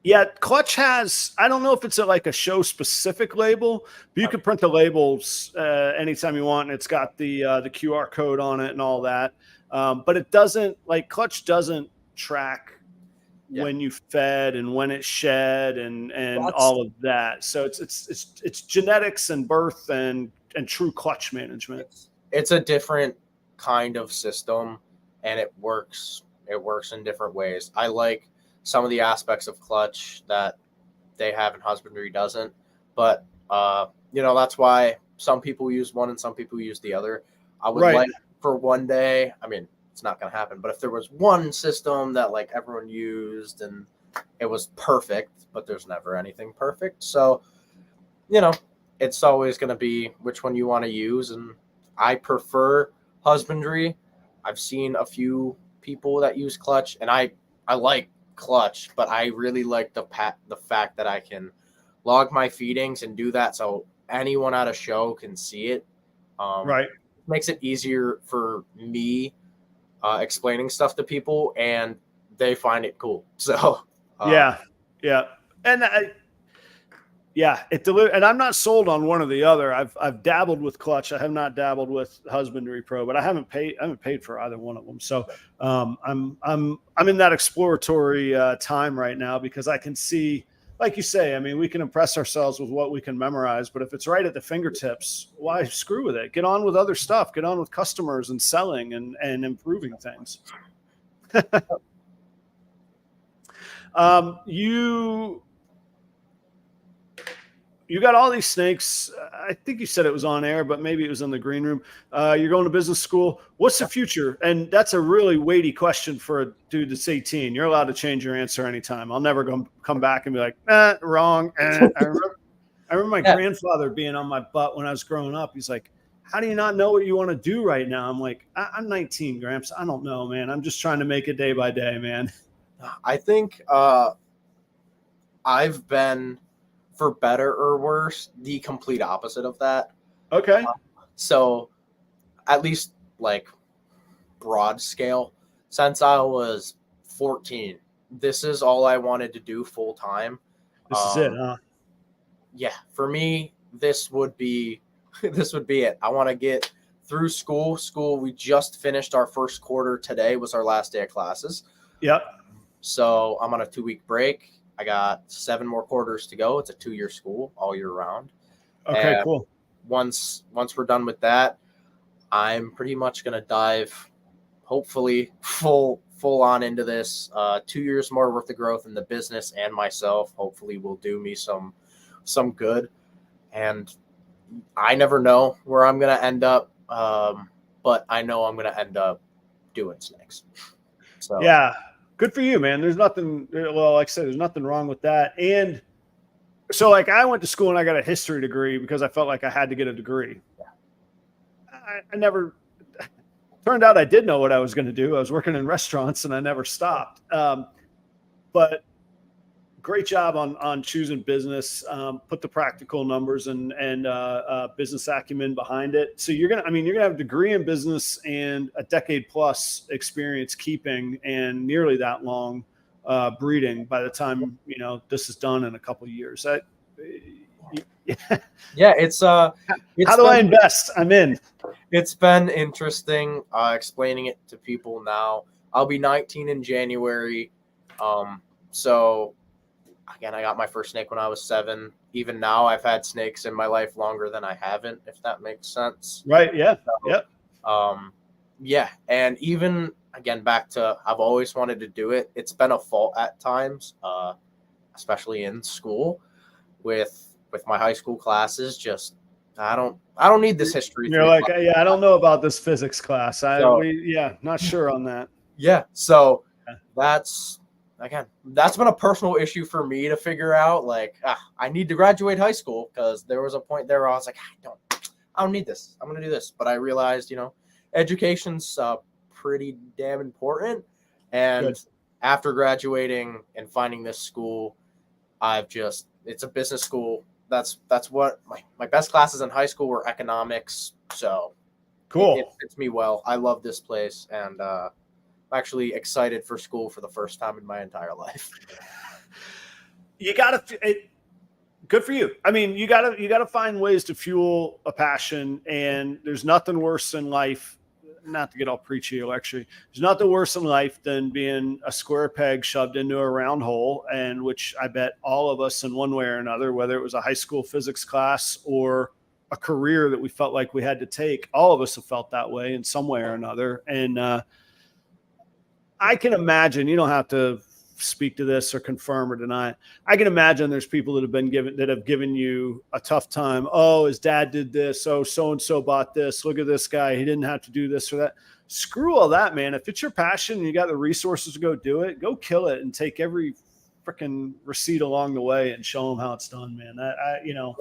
Speaker 1: Yeah, Clutch has, I don't know if it's like a show specific label, but you can print the labels anytime you want. And it's got the QR code on it and all that. But it doesn't, like Clutch doesn't track when you fed and when it shed and all of that. So it's genetics and birth and true clutch management.
Speaker 2: It's a different kind of system and it works in different ways. I like some of the aspects of Clutch that they have in Husbandry doesn't, but that's why some people use one and some people use the other. I would like for one day, I mean, it's not going to happen, but if there was one system that like everyone used and it was perfect, but there's never anything perfect. So, it's always going to be which one you want to use. And I prefer Husbandry. I've seen a few people that use Clutch and I like Clutch, but I really like the fact that I can log my feedings and do that so anyone at a show can see it. Makes it easier for me explaining stuff to people, and they find it cool. So
Speaker 1: yeah, and it and I'm not sold on one or the other. I've dabbled with clutch. I have not dabbled with husbandry pro, but I haven't paid for either one of them. So I'm in that exploratory time right now, because I can see, like you say, I mean, we can impress ourselves with what we can memorize, but if it's right at the fingertips, why screw with it? Get on with other stuff. Get on with customers and selling and improving things. You got all these snakes. I think you said it was on air, but maybe it was in the green room. You're going to business school. What's the future? And that's a really weighty question for a dude that's 18. You're allowed to change your answer anytime. I'll never come back and be like, wrong. I remember my grandfather being on my butt when I was growing up. He's like, how do you not know what you want to do right now? I'm like, I'm 19, Gramps. I don't know, man. I'm just trying to make it day by day, man.
Speaker 2: I think I've been, for better or worse, the complete opposite of that.
Speaker 1: Okay.
Speaker 2: So at least like broad scale, since I was 14, this is all I wanted to do full time.
Speaker 1: This is it, huh?
Speaker 2: Yeah, for me, this would be it. I want to get through school. We just finished our first quarter today. Was our last day of classes.
Speaker 1: Yep.
Speaker 2: So I'm on a 2-week break. I got 7 more quarters to go. It's a 2-year school all year round.
Speaker 1: Okay,
Speaker 2: and
Speaker 1: cool.
Speaker 2: Once we're done with that, I'm pretty much going to dive, hopefully full on into this. 2 years more worth of growth in the business and myself. Hopefully will do me some good. And I never know where I'm going to end up. But I know I'm going to end up doing snakes. So
Speaker 1: yeah. Good for you, man. There's nothing, well, like I said, there's nothing wrong with that. And so, like, I went to school and I got a history degree because I felt like I had to get a degree. I never, turned out I did know what I was going to do. I was working in restaurants and I never stopped. But great job on choosing business, put the practical numbers and business acumen behind it. So you're going to have a degree in business and a decade plus experience keeping and nearly that long breeding by the time, this is done in a couple of years.
Speaker 2: it's
Speaker 1: how do I invest? I'm in.
Speaker 2: It's been interesting explaining it to people now. I'll be 19 in January. So again, I got my first snake when I was 7. Even now, I've had snakes in my life longer than I haven't, if that makes sense.
Speaker 1: Right. Yeah.
Speaker 2: So, yep. And even, again, back to, I've always wanted to do it. It's been a fault at times, especially in school with my high school classes. Just, I don't need this history.
Speaker 1: You're like, I don't know about this physics class. Not sure on that.
Speaker 2: Yeah. So that's been a personal issue for me to figure out. Like, I need to graduate high school, because there was a point there where I was like, I don't need this. I'm going to do this. But I realized, education's pretty damn important. And
Speaker 1: Good.
Speaker 2: After graduating and finding this school, it's a business school. That's what my best classes in high school were economics. So
Speaker 1: cool.
Speaker 2: It fits me well. I love this place. And, actually excited for school for the first time in my entire life.
Speaker 1: Good for you. I mean, you gotta find ways to fuel a passion, and there's nothing worse in life. Not to get all preachy or lectury, there's nothing worse in life than being a square peg shoved into a round hole, and which I bet all of us in one way or another, whether it was a high school physics class or a career that we felt like we had to take, all of us have felt that way in some way or another. And I can imagine, you don't have to speak to this or confirm or deny it. I can imagine there's people that have given you a tough time. Oh, his dad did this. Oh, so-and-so bought this. Look at this guy. He didn't have to do this or that. Screw all that, man. If it's your passion and you got the resources to go do it, go kill it and take every freaking receipt along the way and show them how it's done, man.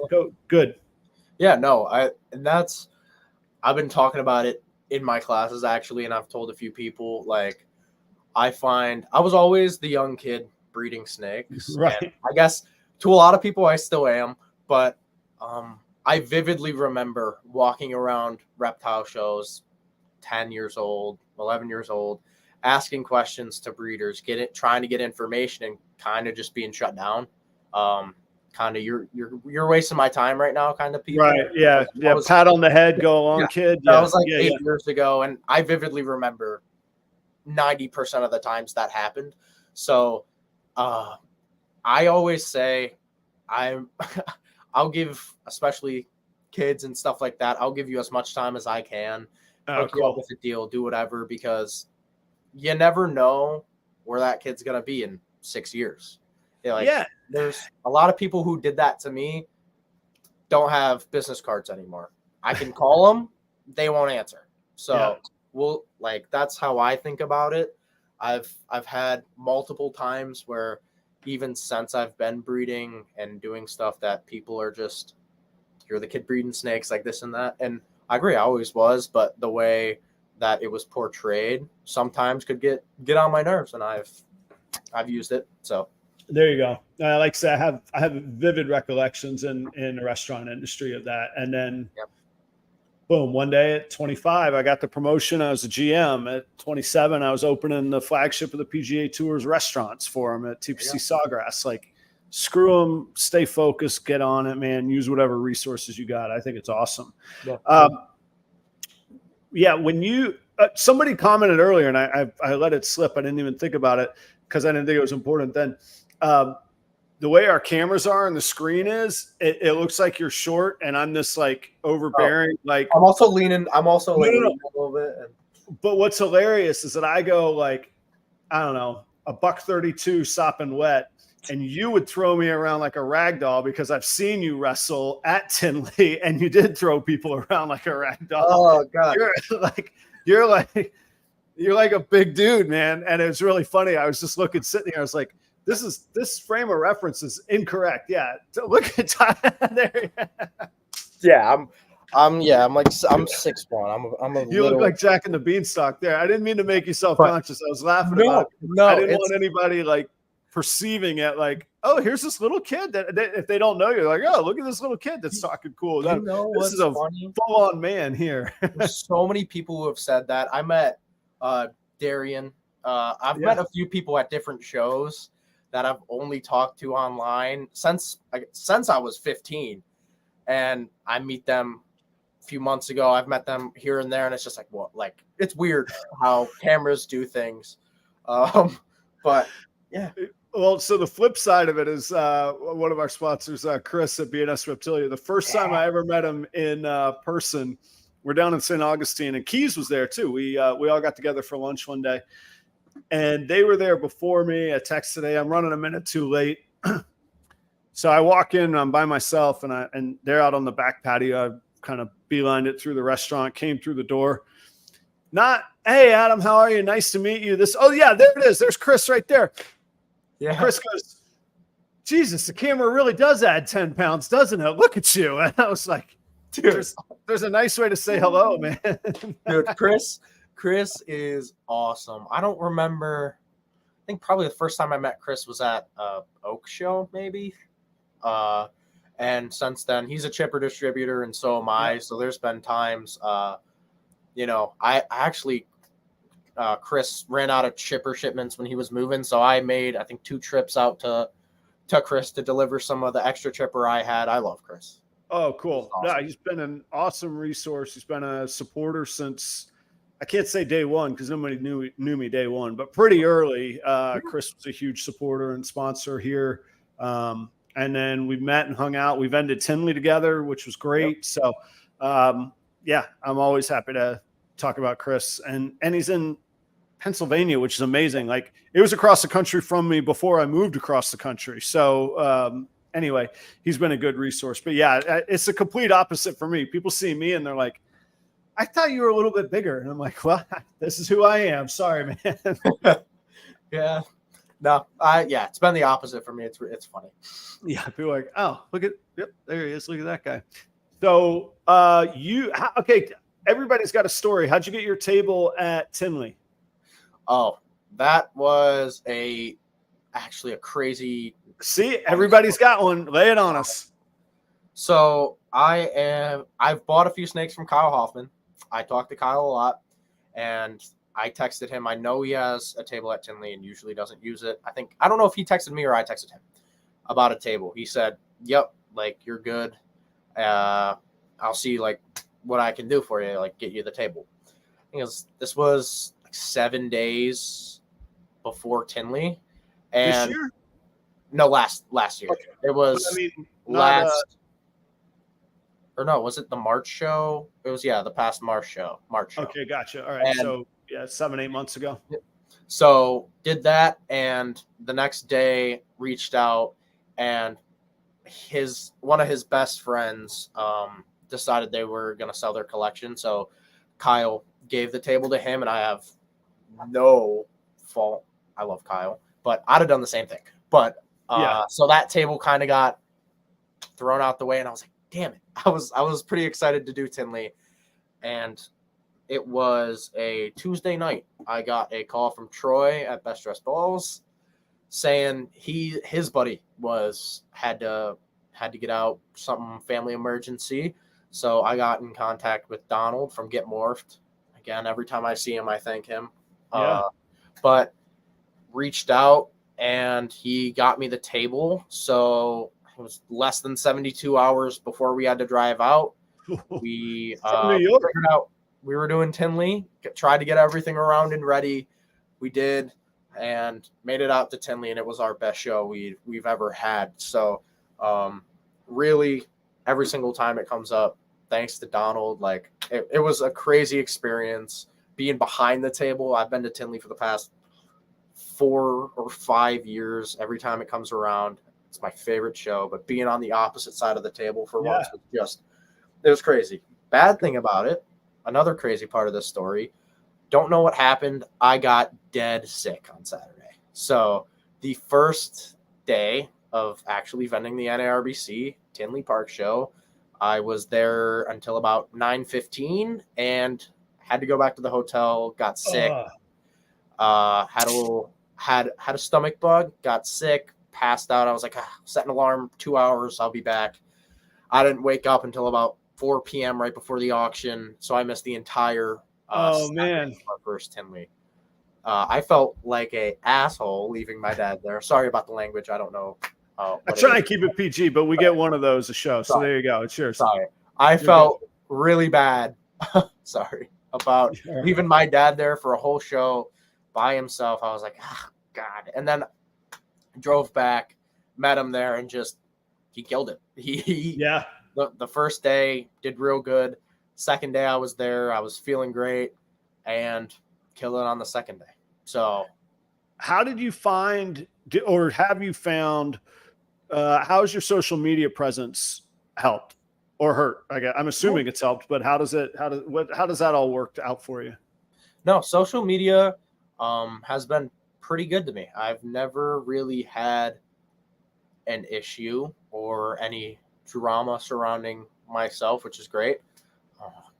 Speaker 1: Go good.
Speaker 2: Yeah, no, I've been talking about it in my classes actually. And I've told a few people, like, I find I was always the young kid breeding snakes.
Speaker 1: Right.
Speaker 2: And I guess to a lot of people, I still am. But I vividly remember walking around reptile shows, 10 years old, 11 years old, asking questions to breeders, trying to get information, and kind of just being shut down. Kind of you're wasting my time right now, kind of people.
Speaker 1: Right. Yeah. Yeah. Pat on the head, go along,
Speaker 2: yeah,
Speaker 1: kid.
Speaker 2: That
Speaker 1: Yeah.
Speaker 2: was like
Speaker 1: yeah,
Speaker 2: 8 years ago, and I vividly remember 90% of the times that happened. So I always say I'll give, especially kids and stuff like that, I'll give you as much time as I can. Hook you up with a deal, do whatever, because you never know where that kid's gonna be in 6 years. There's a lot of people who did that to me don't have business cards anymore. I can call them, they won't answer. So that's how I think about it. I've had multiple times where, even since I've been breeding and doing stuff, that people are just, you're the kid breeding snakes, like this and that. And I agree, I always was, but the way that it was portrayed sometimes could get on my nerves, and I've used it. So
Speaker 1: there you go. Like I said, I have vivid recollections in the restaurant industry of that. And then boom, one day at 25, I got the promotion. I was a GM. At 27, I was opening the flagship of the PGA Tour's restaurants for them at TPC Sawgrass. Like, screw them, stay focused, get on it, man. Use whatever resources you got. I think it's awesome. When you somebody commented earlier, and I let it slip. I didn't even think about it because I didn't think it was important then. The way our cameras are and the screen is, it looks like you're short, and I'm this like overbearing. Like,
Speaker 2: I'm also leaning. I'm also leaning a little bit.
Speaker 1: But what's hilarious is that I go like, I don't know, $132 sopping wet, and you would throw me around like a rag doll, because I've seen you wrestle at Tinley, and you did throw people around like a rag doll.
Speaker 2: Oh God,
Speaker 1: you're like a big dude, man. And it was really funny. I was just sitting here. I was like, this frame of reference is incorrect. Yeah. Look at there.
Speaker 2: Yeah. I'm 6'1". I'm a
Speaker 1: you look like Jack and the Beanstalk there. I didn't mean to make you self-conscious. I was laughing about it.
Speaker 2: No,
Speaker 1: I didn't want anybody like perceiving it like, oh, here's this little kid that if they don't know you, like, oh, look at this little kid that's talking cool. This is a full-on man here.
Speaker 2: There's so many people who have said that. I met Darian. I've met a few people at different shows that I've only talked to online since I was 15, and I meet them a few months ago. I've met them here and there, and it's just like, what? Like, it's weird how cameras do things. But yeah.
Speaker 1: Well, so the flip side of it is one of our sponsors, Chris at B and S Reptilia. The first time I ever met him in person, we're down in St. Augustine, and Keys was there too. We all got together for lunch one day, and they were there before me. I texted today, I'm running a minute too late. So I walk in, and I'm by myself, and they're out on the back patio. I kind of beelined it through the restaurant, came through the door. Not, hey, Adam, how are you? Nice to meet you. Oh, yeah, there it is. There's Chris right there. Yeah. Chris goes, Jesus, the camera really does add 10 pounds, doesn't it? Look at you. And I was like, dude, there's a nice way to say hello, man.
Speaker 2: Dude, Chris is awesome. I don't remember. I think probably the first time I met Chris was at Oak Show, maybe. And since then, he's a chipper distributor, and so am I. So there's been times, I actually, Chris ran out of chipper shipments when he was moving. So I made, I think, 2 trips out to Chris to deliver some of the extra chipper I had. I love Chris.
Speaker 1: Oh, cool. Awesome. Yeah, he's been an awesome resource. He's been a supporter since, I can't say day one because nobody knew me day one, but pretty early. Chris was a huge supporter and sponsor here. And then we met and hung out. We've ended Tinley together, which was great. Yep. So, I'm always happy to talk about Chris. And he's in Pennsylvania, which is amazing. Like, it was across the country from me before I moved across the country. So, anyway, he's been a good resource. But yeah, it's a complete opposite for me. People see me and they're like, I thought you were a little bit bigger. And I'm like, well, this is who I am. Sorry, man.
Speaker 2: Yeah. No, it's been the opposite for me. It's funny.
Speaker 1: Yeah, people are like, oh, there he is. Look at that guy. So, okay, everybody's got a story. How'd you get your table at Tinley?
Speaker 2: Oh, that was actually a crazy.
Speaker 1: See, everybody's got one. Lay it on us.
Speaker 2: So I've bought a few snakes from Kyle Hoffman. I talk to Kyle a lot, and I texted him. I know he has a table at Tinley and usually doesn't use it. I don't know if he texted me or I texted him about a table. He said, "Yep, like you're good. I'll see like what I can do for you, like get you the table." Because this was like 7 days before Tinley, and
Speaker 1: This year?
Speaker 2: no, last year.
Speaker 1: Okay.
Speaker 2: It was
Speaker 1: I mean,
Speaker 2: last. Or no, was it the March show? It was, the past March show.
Speaker 1: Okay, gotcha. All right.
Speaker 2: And
Speaker 1: so yeah, 7-8 months ago.
Speaker 2: so did that, and the next day reached out, and one of his best friends decided they were gonna sell their collection. So Kyle gave the table to him, and I have no fault. I love Kyle, but I'd have done the same thing. But so that table kind of got thrown out the way, and I was like, damn it. I was pretty excited to do Tinley, and it was a Tuesday night. I got a call from Troy at Best Dressed Balls saying his buddy had to get out, something family emergency. So I got in contact with Donald from Get Morphed. Again, every time I see him, I thank him. But reached out and he got me the table. So it was less than 72 hours before we had to drive out. We figured out we were doing Tinley, tried to get everything around and ready. We did, and made it out to Tinley, and it was our best show we've ever had. So really, every single time it comes up, thanks to Donald, like it was a crazy experience being behind the table. I've been to Tinley for the past 4 or 5 years. Every time it comes around, it's my favorite show, but being on the opposite side of the table for once was it was crazy. Bad thing about it, another crazy part of this story, don't know what happened. I got dead sick on Saturday. So the first day of actually vending the NARBC Tinley Park show, I was there until about 9:15 and had to go back to the hotel, got sick, had a stomach bug, got sick, passed out. I was like, set an alarm, 2 hours, I'll be back. I didn't wake up until about 4 p.m. right before the auction, so I missed the entire
Speaker 1: man,
Speaker 2: our first Tinley. I felt like a asshole leaving my dad there. Sorry about the language. I don't know.
Speaker 1: I try and keep it PG, but we get one of those a show. So there you go. It's yours.
Speaker 2: Sorry. I felt really bad. Sorry about leaving my dad there for a whole show by himself. I was like, God. And then drove back, met him there, and he killed it. The first day did real good. Second day I was there, I was feeling great, and killed it on the second day. So
Speaker 1: how did you find, or have you found, how's your social media presence helped or hurt? I'm assuming it's helped, but how does that all work out for you?
Speaker 2: No, social media has been pretty good to me. I've never really had an issue or any drama surrounding myself, which is great.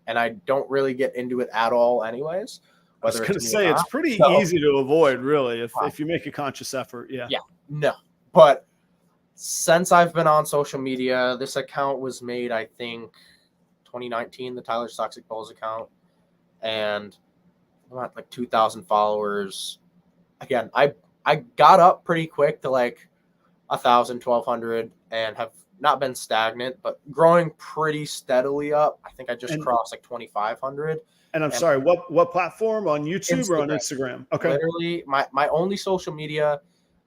Speaker 2: And I don't really get into it at all anyways.
Speaker 1: I was going to say, it's pretty easy to avoid, really, if you make a conscious effort. Yeah.
Speaker 2: No. But since I've been on social media, this account was made, I think, 2019, the Tyler's Toxic Balls account. And I'm at like 2,000 followers. Again, I got up pretty quick to like 1,000, 1,200 and have not been stagnant, but growing pretty steadily up. I think I just crossed like 2,500.
Speaker 1: And sorry, what platform? On YouTube Instagram. Or on Instagram? Okay.
Speaker 2: Literally, my only social media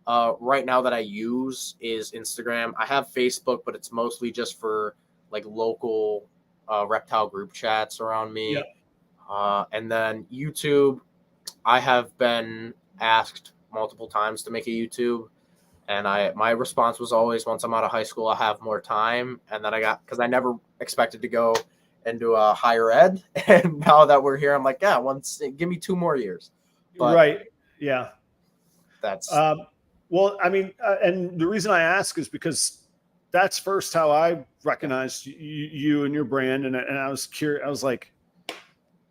Speaker 2: right now that I use is Instagram. I have Facebook, but it's mostly just for like local reptile group chats around me. And then YouTube, I have been asked multiple times to make a YouTube. And my response was always, once I'm out of high school, I'll have more time. And then because I never expected to go into a higher ed. And now that we're here, I'm like, give me 2 more years. But
Speaker 1: right. Yeah.
Speaker 2: That's
Speaker 1: well, I mean, and the reason I ask is because that's first how I recognized you and your brand. And I was curious. I was like,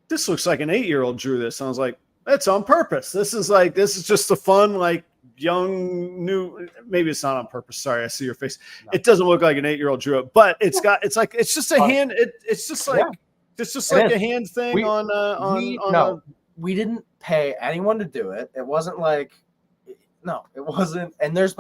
Speaker 1: this looks like an 8-year-old drew this. And I was like, that's on purpose. This is just a fun, like, young, new, maybe it's not on purpose. Sorry, I see your face. No. It doesn't look like an 8-year-old drew it, but it's just a hand. It's just like a hand thing.
Speaker 2: We didn't pay anyone to do it. It wasn't like, no, it wasn't. And there's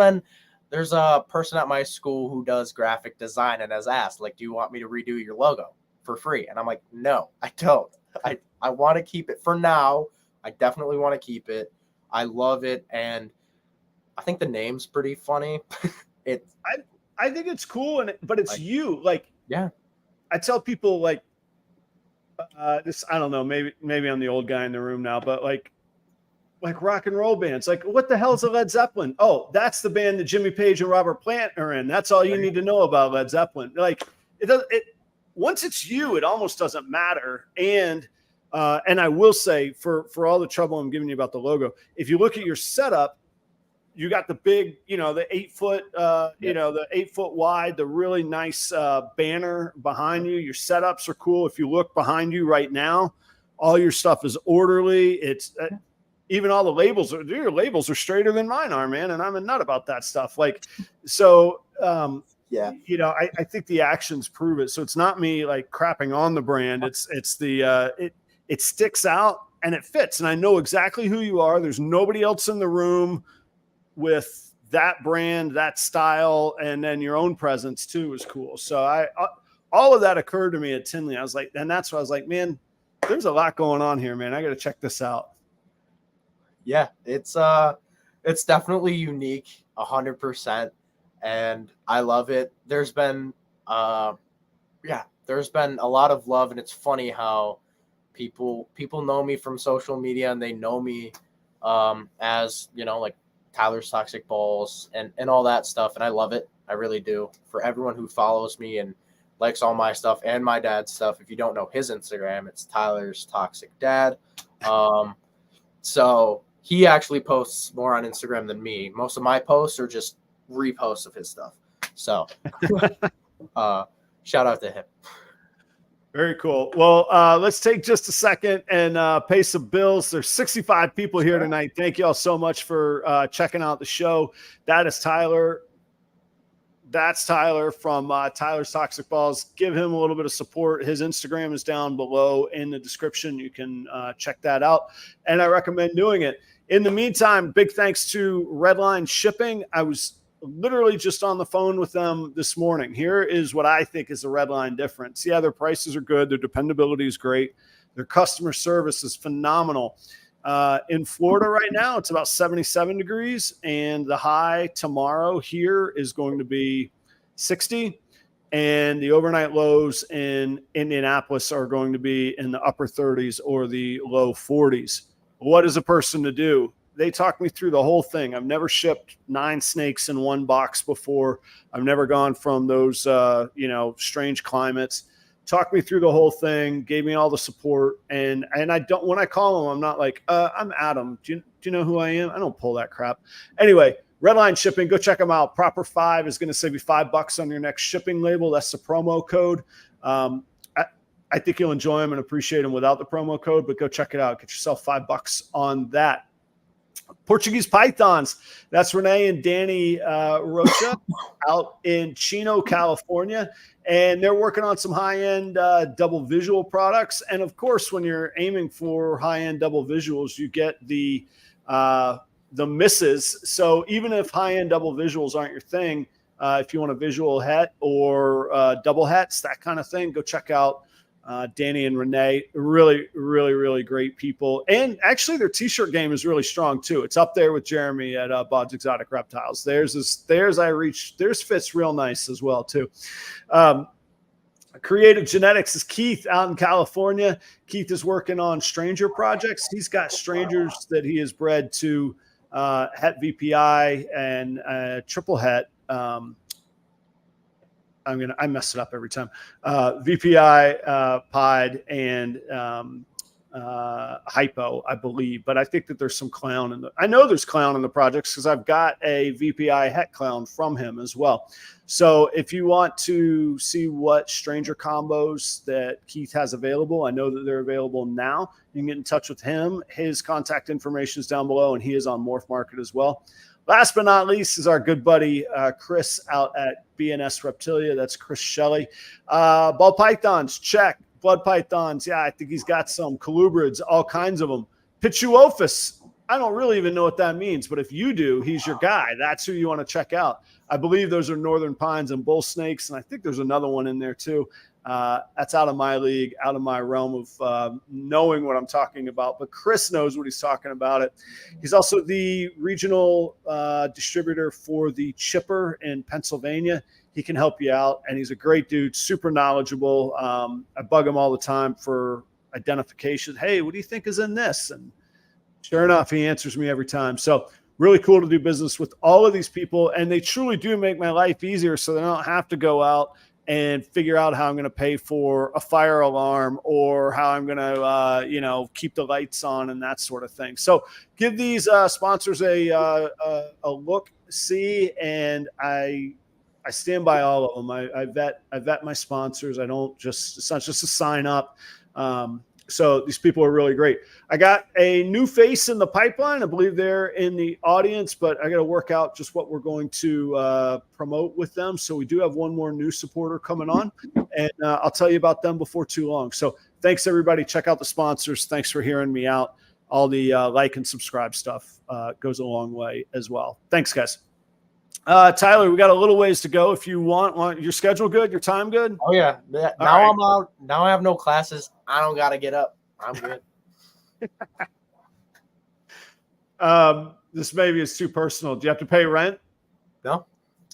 Speaker 2: a person at my school who does graphic design and has asked, like, do you want me to redo your logo for free? And I'm like, no, I don't. I want to keep it for now. I definitely want to keep it. I love it. And I think the name's pretty funny.
Speaker 1: I think it's cool, but it's like, you. Like,
Speaker 2: yeah.
Speaker 1: I tell people, like, this, I don't know, maybe I'm the old guy in the room now, but like rock and roll bands, like, what the hell is a Led Zeppelin? Oh, that's the band that Jimmy Page and Robert Plant are in. That's all you need to know about Led Zeppelin. Like, once it's you, it almost doesn't matter. And I will say, for all the trouble I'm giving you about the logo, if you look at your setup, you got the big, the 8 foot, the 8 foot wide, the really nice banner behind you. Your setups are cool. If you look behind you right now, all your stuff is orderly. It's even all the labels your labels are straighter than mine are, man. And I'm a nut about that stuff. Like, so, I think the actions prove it. So it's not me like crapping on the brand. It's it sticks out and it fits. And I know exactly who you are. There's nobody else in the room with that brand, that style, and then your own presence too is cool. So all of that occurred to me at Tinley. I was like, and that's why I was like, man, there's a lot going on here, man. I got to check this out.
Speaker 2: Yeah, it's definitely unique, 100%, and I love it. There's been a lot of love, and it's funny how people know me from social media, and they know me as, like, Tyler's Toxic Balls and all that stuff. And I love it. I really do. For everyone who follows me and likes all my stuff and my dad's stuff, if you don't know his Instagram, it's Tyler's Toxic Dad. So he actually posts more on Instagram than me. Most of my posts are just reposts of his stuff. So shout out to him.
Speaker 1: Very cool. Well, let's take just a second and pay some bills. There's 65 people here tonight. Thank you all so much for checking out the show. That is Tyler. That's Tyler from Tyler's Toxic Balls. Give him a little bit of support. His Instagram is down below in the description. You can check that out. And I recommend doing it. In the meantime, big thanks to REDLINE Shipping. I was literally just on the phone with them this morning. Here is what I think is the REDLINE difference. Yeah, their prices are good. Their dependability is great. Their customer service is phenomenal. In Florida right now, it's about 77 degrees, and the high tomorrow here is going to be 60, and the overnight lows in Indianapolis are going to be in the upper 30s or the low 40s. What is a person to do? They talked me through the whole thing. I've never shipped 9 snakes in one box before. I've never gone from those, strange climates. Talked me through the whole thing, gave me all the support. And I don't, when I call them, I'm not like, I'm Adam. Do you know who I am? I don't pull that crap. Anyway, REDLINE Shipping, go check them out. Proper 5 is going to save you $5 on your next shipping label. That's the promo code. I think you'll enjoy them and appreciate them without the promo code, but go check it out. Get yourself $5 on that. Portuguese pythons. That's Renee and Danny Rocha out in Chino, California. And they're working on some high-end double visual products. And, of course, when you're aiming for high-end double visuals, you get the misses. So even if high-end double visuals aren't your thing, if you want a visual het or double hets, that kind of thing, go check out Danny and Renee. Really, really, really great people. And actually their t-shirt game is really strong too. It's up there with Jeremy at Bod's Exotic Reptiles. Theirs fits real nice as well too. Creative Genetics is Keith out in California. Keith is working on stranger projects. He's got strangers that he has bred to het VPI and triple het. I mess it up every time. VPI, Pied, and Hypo, I believe. But I think that there's some clown I know there's clown in the projects because I've got a VPI het clown from him as well. So if you want to see what stranger combos that Keith has available, I know that they're available now. You can get in touch with him. His contact information is down below, and he is on Morph Market as well. Last but not least is our good buddy Chris out at B and S Reptilia. That's Chris Shelley. Ball pythons, check. Blood pythons, yeah, I think he's got some. Colubrids, all kinds of them. Pituophis. I don't really even know what that means, but if you do, he's your guy. That's who you want to check out. I believe those are northern pines and bull snakes, and I think there's another one in there too. That's out of my league, out of my realm of knowing what I'm talking about. But Chris knows what he's talking about. It. He's also the regional distributor for the Chipper in Pennsylvania. He can help you out, and he's a great dude, super knowledgeable. I bug him all the time for identification. Hey, what do you think is in this? And sure enough, he answers me every time. So really cool to do business with all of these people, and they truly do make my life easier so that I don't have to go out and figure out how I'm going to pay for a fire alarm or how I'm going to, keep the lights on and that sort of thing. So give these sponsors a look, see, and I stand by all of them. I vet my sponsors. I don't just, it's not just a sign up. So these people are really great. I got a new face in the pipeline. I believe they're in the audience, but I got to work out just what we're going to promote with them. So we do have one more new supporter coming on, and I'll tell you about them before too long. So thanks, everybody. Check out the sponsors. Thanks for hearing me out. All the like and subscribe stuff goes a long way as well. Thanks, guys. Tyler, we got a little ways to go. If you want your schedule good, your time good?
Speaker 2: Oh yeah. Now right. I'm out. Now I have no classes. I don't got to get up. I'm good.
Speaker 1: This maybe is too personal. Do you have to pay rent?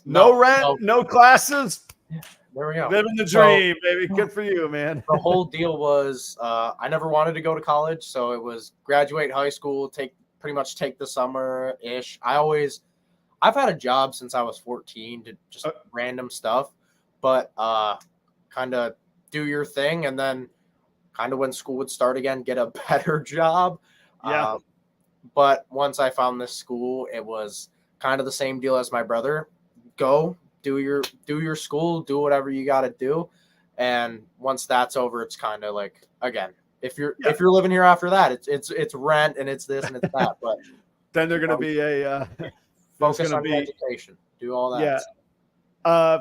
Speaker 2: No
Speaker 1: rent, no classes.
Speaker 2: There we go.
Speaker 1: Living the dream, baby. Good for you, man.
Speaker 2: The whole deal was I never wanted to go to college, so it was graduate high school, pretty much take the summer ish. I've had a job since I was 14 to just random stuff, but kind of do your thing, and then kind of when school would start again, get a better job.
Speaker 1: Yeah.
Speaker 2: But once I found this school, it was kind of the same deal as my brother. Go do your school, do whatever you got to do, and once that's over, it's kind of like again, if you're living here after that, it's rent and it's this and it's that. But
Speaker 1: then they're going to be a
Speaker 2: focus on education, do all that.
Speaker 1: Yeah.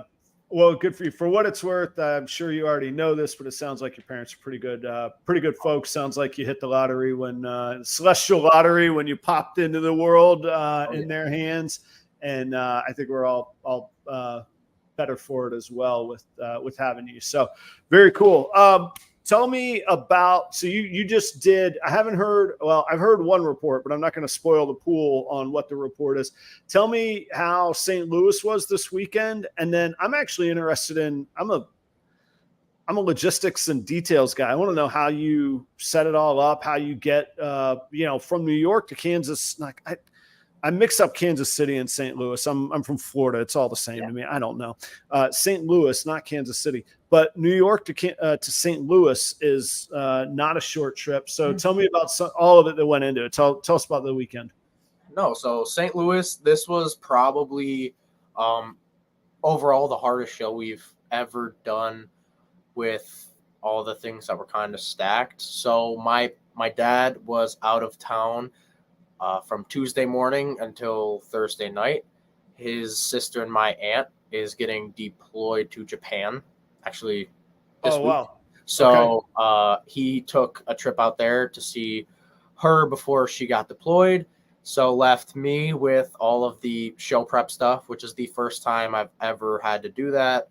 Speaker 1: Well, good for you. For what it's worth, I'm sure you already know this, but it sounds like your parents are pretty good folks. Sounds like you hit the lottery celestial lottery when you popped into the world in their hands. And I think we're all better for it as well with having you. So very cool. Tell me about, so you just did, I've heard one report, but I'm not going to spoil the pool on what the report is. Tell me how St. Louis was this weekend. And then I'm actually interested in, I'm a logistics and details guy. I want to know how you set it all up, how you get, from New York to Kansas. Like I mix up Kansas City and St. Louis. I'm from Florida. It's all the same to me. I don't know. St. Louis, not Kansas City, but New York to St. Louis is not a short trip. So tell me about all of it that went into it. Tell us about the weekend.
Speaker 2: No, so St. Louis, this was probably overall the hardest show we've ever done with all the things that were kind of stacked. So my dad was out of town from Tuesday morning until Thursday night. His sister and my aunt is getting deployed to Japan, actually this week. Wow. So he took a trip out there to see her before she got deployed. So left me with all of the show prep stuff, which is the first time I've ever had to do that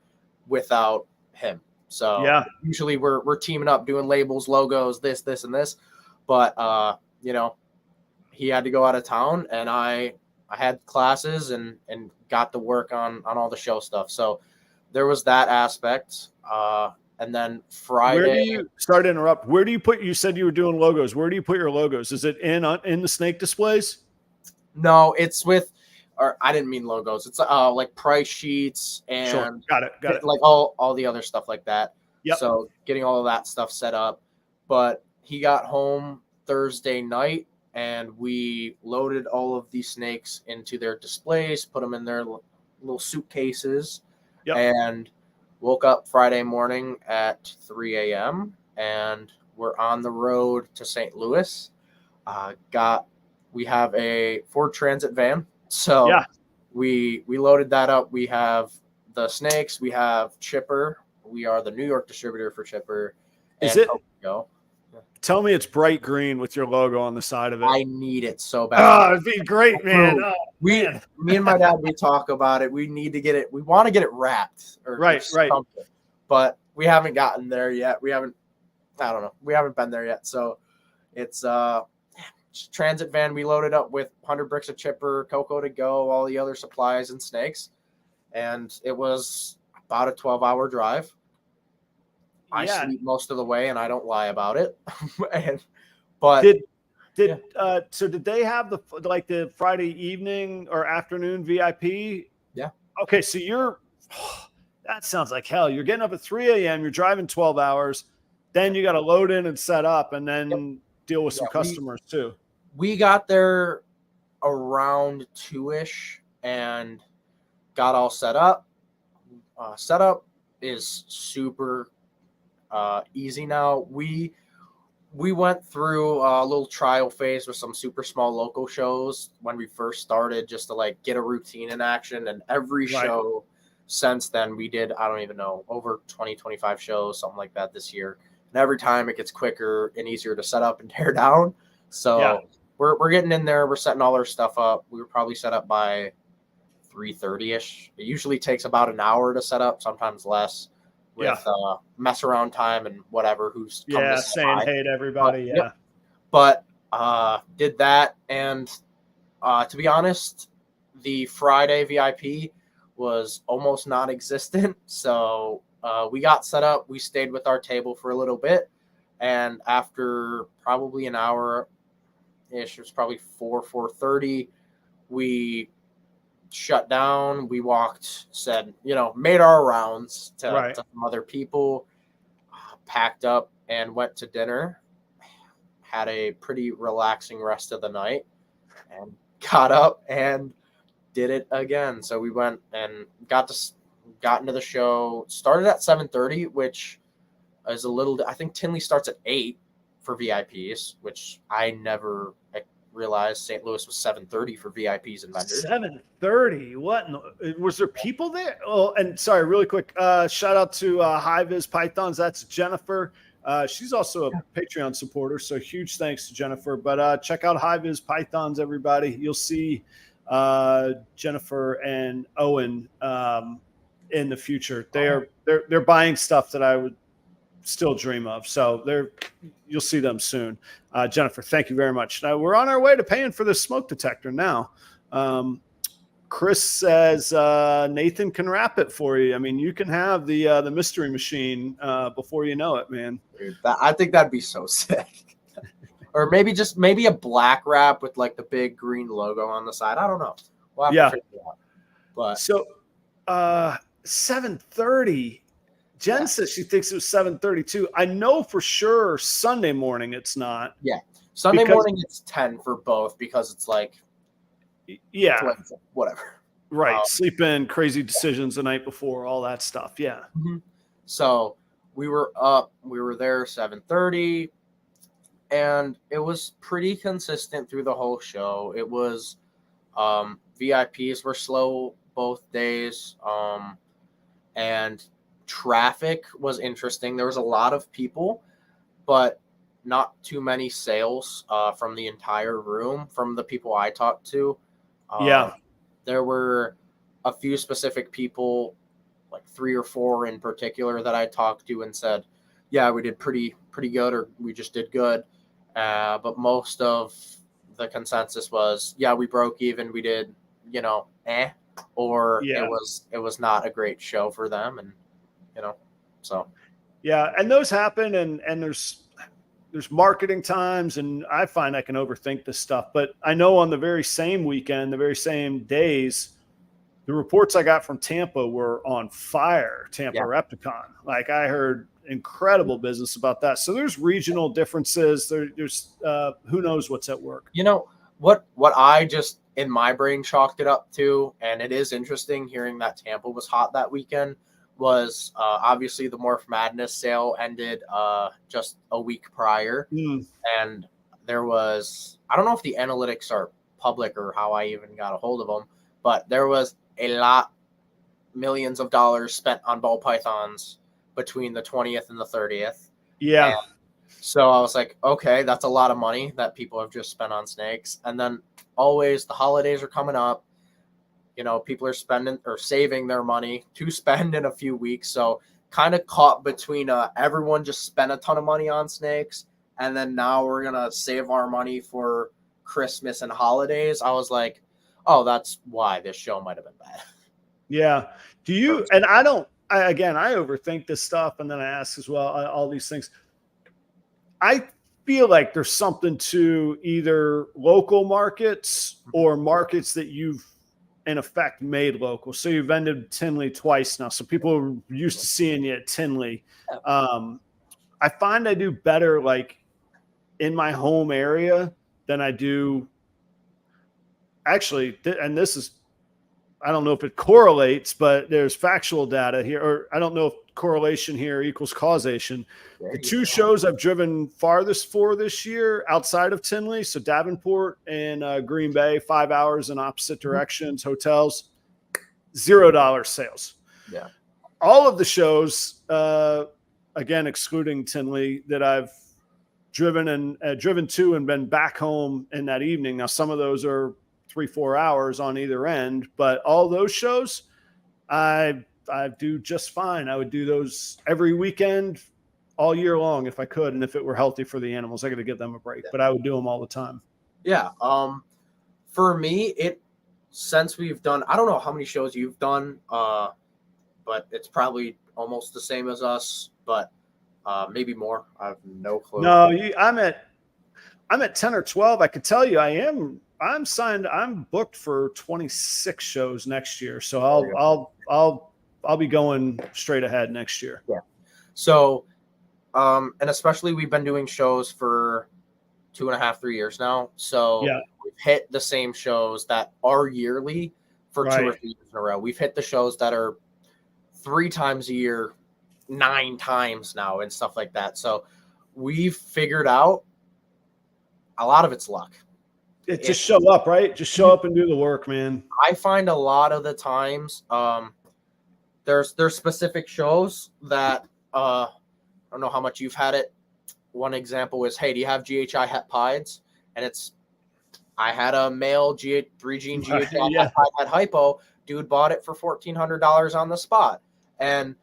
Speaker 2: without him. So usually we're teaming up, doing labels, logos, this, and this. But, he had to go out of town, and I had classes and got to work on all the show stuff. So there was that aspect. And then Friday.
Speaker 1: Sorry to interrupt. Where do you put, you said you were doing logos. Where do you put your logos? Is it in the snake displays?
Speaker 2: No, it's with, or I didn't mean logos. It's like price sheets and
Speaker 1: got it.
Speaker 2: Like all the other stuff like that.
Speaker 1: Yep.
Speaker 2: So getting all of that stuff set up. But he got home Thursday night, and we loaded all of these snakes into their displays, put them in their little suitcases, and woke up Friday morning at 3 a.m. and we're on the road to St. Louis. We have a Ford Transit van. So we loaded that up. We have the snakes. We have Chipper. We are the New York distributor for Chipper.
Speaker 1: Is Tell me it's bright green with your logo on the side of it.
Speaker 2: I need it so bad.
Speaker 1: Oh, it'd be great, man. Oh, man.
Speaker 2: Me and my dad, we talk about it. We need to get it. We want to get it wrapped or something, but we haven't gotten there yet. I don't know. We haven't been there yet. So it's transit van. We loaded up with 100 bricks of chipper, cocoa to go, all the other supplies and snakes. And it was about a 12-hour drive. I sleep most of the way, and I don't lie about it.
Speaker 1: So did they have the Friday evening or afternoon VIP?
Speaker 2: Yeah.
Speaker 1: Okay, so that sounds like hell. You're getting up at 3 a.m. You're driving 12 hours. Then you got to load in and set up, and then deal with some customers too.
Speaker 2: We got there around 2-ish and got all set up. Setup is super easy now. We went through a little trial phase with some super small local shows when we first started, just to get a routine in action. And every show since then, we did, I don't even know, over 20, 25 shows, something like that this year. And every time it gets quicker and easier to set up and tear down. So we're getting in there. We're setting all our stuff up. We were probably set up by 3:30-ish. It usually takes about an hour to set up, sometimes less, with mess around time and whatever. Who's
Speaker 1: saying hey to everybody.
Speaker 2: But did that, and to be honest, the Friday VIP was almost non-existent. So we got set up. We stayed with our table for a little bit, and after probably an hour ish, it was probably 4:30, we shut down. We walked, made our rounds to some other people, packed up and went to dinner, had a pretty relaxing rest of the night, and got up and did it again. So we went and got into the show, started at 7:30, which is I think Tinley starts at 8 for VIPs, which I never realized St. Louis was 7:30 for VIPs and vendors.
Speaker 1: 7:30. What? Was there people there? Oh, and sorry, really quick. Shout out to High Vis Pythons. That's Jennifer. She's also a Patreon supporter, so huge thanks to Jennifer. But check out High Vis Pythons, everybody. You'll see Jennifer and Owen in the future. They're buying stuff that I would still dream of. So you'll see them soon. Jennifer, thank you very much. Now we're on our way to paying for this smoke detector now. Chris says Nathan can wrap it for you. I mean, you can have the mystery machine before you know it, man.
Speaker 2: Dude, I think that'd be so sick. Or maybe a black wrap with the big green logo on the side. I don't know. We'll have to figure it out. But
Speaker 1: so 7:30. Jen says she thinks it was 7:32. I know for sure Sunday morning it's not.
Speaker 2: Yeah. Sunday morning it's 10 for both because it's whatever.
Speaker 1: Right. Sleep in, crazy decisions the night before, all that stuff. Yeah.
Speaker 2: Mm-hmm. So we were up, we were there 7:30, and it was pretty consistent through the whole show. It was VIPs were slow both days. And traffic was interesting. There was a lot of people, but not too many sales from the entire room from the people I talked to. There were a few specific people, 3 or 4 in particular, that I talked to and said, yeah, we did pretty good, or we just did good. But most of the consensus was, yeah, we broke even. We did, or it was not a great show for them. And, so.
Speaker 1: Yeah. And those happen. And there's marketing times, and I find I can overthink this stuff, but I know on the very same weekend, the very same days, the reports I got from Tampa were on fire. Tampa Repticon. I heard incredible business about that. So there's regional differences. There's who knows what's at work.
Speaker 2: What I just in my brain chalked it up to, and it is interesting hearing that Tampa was hot that weekend, was obviously the Morph Madness sale ended just a week prior. And there was, I don't know if the analytics are public or how I even got a hold of them, but there was millions of dollars spent on ball pythons between the 20th and the 30th.
Speaker 1: Yeah.
Speaker 2: So I was like, okay, that's a lot of money that people have just spent on snakes. And then always the holidays are coming up. You know, people are spending or saving their money to spend in a few weeks. So kind of caught between everyone just spent a ton of money on snakes. And then now we're going to save our money for Christmas and holidays. I was like, oh, that's why this show might have been bad.
Speaker 1: Yeah. Do you, and I don't, again, I overthink this stuff. And then I ask as well, all these things. I feel like there's something to either local markets or markets that you've in effect made local. So you've ended Tinley twice now. So people are used to seeing you at Tinley. I find I do better like in my home area than I do actually. And this is, I don't know if it correlates, but there's factual data here, or I don't know if correlation here equals causation. The two shows I've driven farthest for this year outside of Tinley, so Davenport and Green Bay, 5 hours in opposite directions, hotels, $0 sales.
Speaker 2: Yeah.
Speaker 1: All of the shows, again, excluding Tinley, that I've driven to and been back home in that evening. Now, some of those are 3-4 hours on either end, but all those shows, I do just fine. I would do those every weekend, all year long if I could, and if it were healthy for the animals. I got to give them a break, but I would do them all the time.
Speaker 2: Yeah. For me, since we've done, I don't know how many shows you've done, but it's probably almost the same as us, but maybe more. I have no clue.
Speaker 1: No, I'm at 10 or 12. I could tell you I'm signed. I'm booked for 26 shows next year. So I'll be going straight ahead next year.
Speaker 2: Yeah. So, and especially we've been doing shows for 2.5, 3 years now. So
Speaker 1: yeah,
Speaker 2: we've hit the same shows that are yearly for 2 or 3 years in a row. We've hit the shows that are 3 times a year, 9 times now and stuff like that. So we've figured out a lot of it's luck.
Speaker 1: Just show up, right? Just show up and do the work, man.
Speaker 2: I find a lot of the times there's specific shows that I don't know how much you've had it. One example is, hey, do you have GHI het pieds? And I had a male 3-gene GHI het pied had hypo. Dude bought it for $1,400 on the spot. And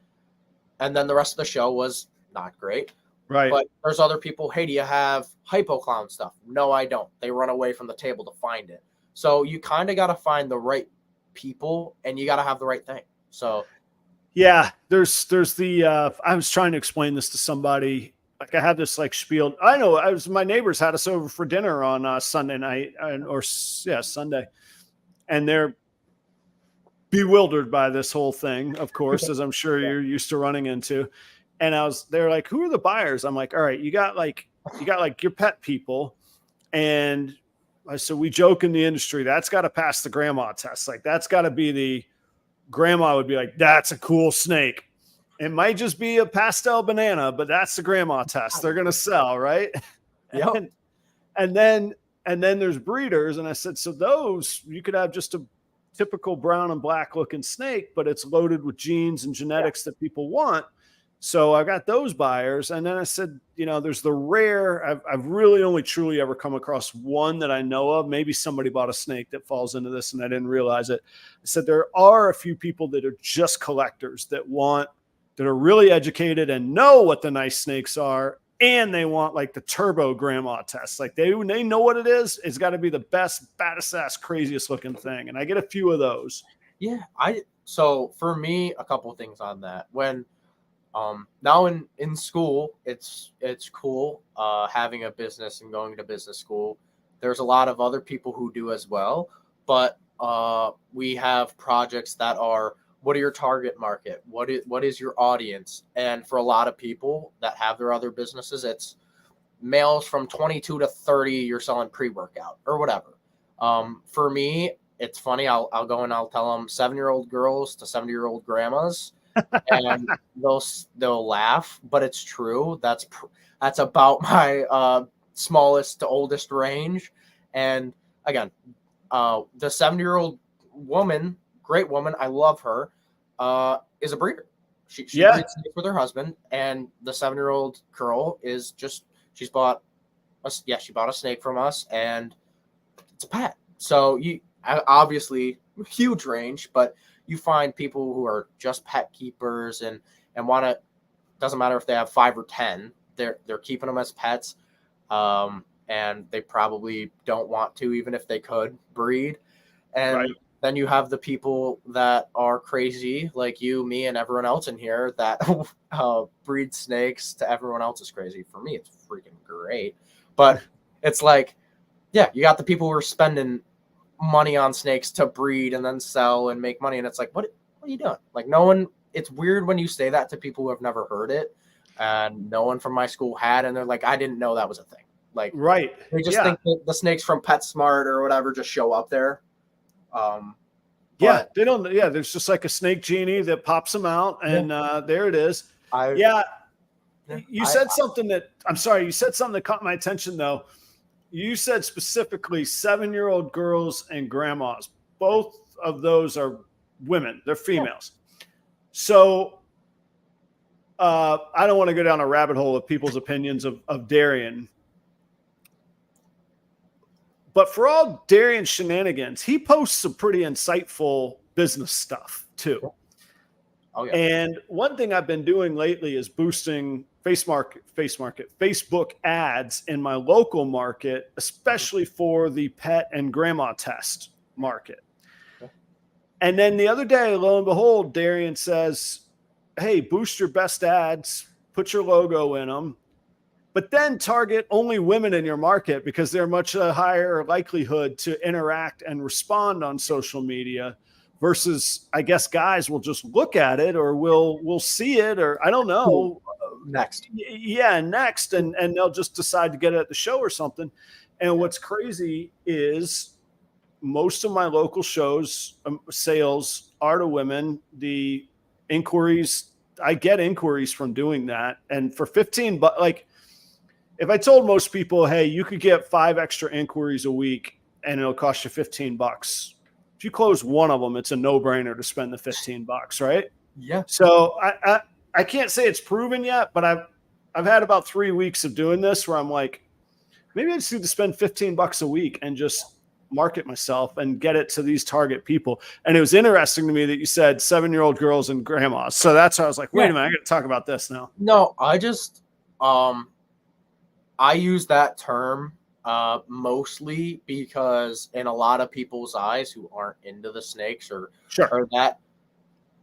Speaker 2: then the rest of the show was not great.
Speaker 1: Right.
Speaker 2: But there's other people, hey, do you have hypoclown stuff? No, I don't. They run away from the table to find it. So you kind of got to find the right people and you got to have the right thing. So
Speaker 1: yeah, there's the I was trying to explain this to somebody. Like I have this like spiel. I know my neighbors had us over for dinner on Sunday night Sunday. And they're bewildered by this whole thing, of course, as I'm sure you're used to running into. And they're like, who are the buyers? I'm like, all right, you got like your pet people. And so we joke in the industry, that's got to pass the grandma test. Like that's got to be the grandma would be like, that's a cool snake. It might just be a pastel banana, but that's the grandma test. They're going to sell. Right.
Speaker 2: Yep.
Speaker 1: And then there's breeders. And I said, so those you could have just a typical brown and black looking snake, but it's loaded with genes and genetics that people want. So I got those buyers. And then I said, there's the rare, I've really only truly ever come across one that I know of. Maybe somebody bought a snake that falls into this and I didn't realize it. I said, there are a few people that are just collectors that are really educated and know what the nice snakes are. And they want like the turbo grandma test. Like they know what it is. It's got to be the best, baddest ass, craziest looking thing. And I get a few of those.
Speaker 2: Yeah. So for me, a couple of things on that. When, now in school, it's cool having a business and going to business school. There's a lot of other people who do as well, but we have projects that are, what are your target market? What is your audience? And for a lot of people that have their other businesses, it's males from 22 to 30. You're selling pre-workout or whatever. For me, it's funny. I'll go and I'll tell them 7-year-old girls to 70-year-old grandmas. And they'll laugh, but it's true. That's about my smallest to oldest range. And again, the 70-year-old woman, great woman, I love her, is a breeder. She breeds with her husband, and the 7-year-old girl is just she bought a snake from us, and it's a pet. So you obviously huge range, but you find people who are just pet keepers and want to. Doesn't matter if they have 5 or 10, they're keeping them as pets, and they probably don't want to, even if they could breed. And
Speaker 1: Right.
Speaker 2: then you have the people that are crazy, like you, me, and everyone else in here that breed snakes. To everyone else is crazy. For me, it's freaking great. But it's like, yeah, you got the people who are spending money on snakes to breed and then sell and make money, and it's like, what are you doing? Like, no one. It's weird when you say that to people who have never heard it, and no one from my school had, and they're like, I didn't know that was a thing. Like,
Speaker 1: Right.
Speaker 2: they just
Speaker 1: Yeah.
Speaker 2: think that the snakes from PetSmart or whatever just show up there.
Speaker 1: Yeah, they don't. Yeah, there's just like a snake genie that pops them out, and there it is. You said something that I'm sorry. You said something that caught my attention, though. You said specifically 7-year-old girls and grandmas. Both of those are women. They're females. So I don't want to go down a rabbit hole of people's opinions of Darian. But for all Darian's shenanigans, he posts some pretty insightful business stuff too.
Speaker 2: Oh, yeah.
Speaker 1: And one thing I've been doing lately is boosting Facebook ads in my local market, especially for the pet and grandma test market. Okay. And then the other day, lo and behold, Darian says, hey, boost your best ads, put your logo in them, but then target only women in your market because they're much higher likelihood to interact and respond on social media versus, I guess, guys will just look at it or we'll see it, or I don't know.
Speaker 2: Next.
Speaker 1: Yeah, next. And they'll just decide to get it at the show or something. And what's crazy is most of my local shows, sales are to women. The inquiries, I get inquiries from doing that. And for 15, but like if I told most people, hey, you could get 5 extra inquiries a week and it'll cost you $15. If you close one of them, it's a no-brainer to spend the $15, right?
Speaker 2: Yeah.
Speaker 1: So I can't say it's proven yet, but I've had about 3 weeks of doing this where I'm like, maybe I just need to spend $15 a week and just market myself and get it to these target people. And it was interesting to me that you said 7-year-old girls and grandmas. So that's why I was like, wait a minute, I got to talk about this now.
Speaker 2: No, I just I use that term mostly because in a lot of people's eyes who aren't into the snakes or that,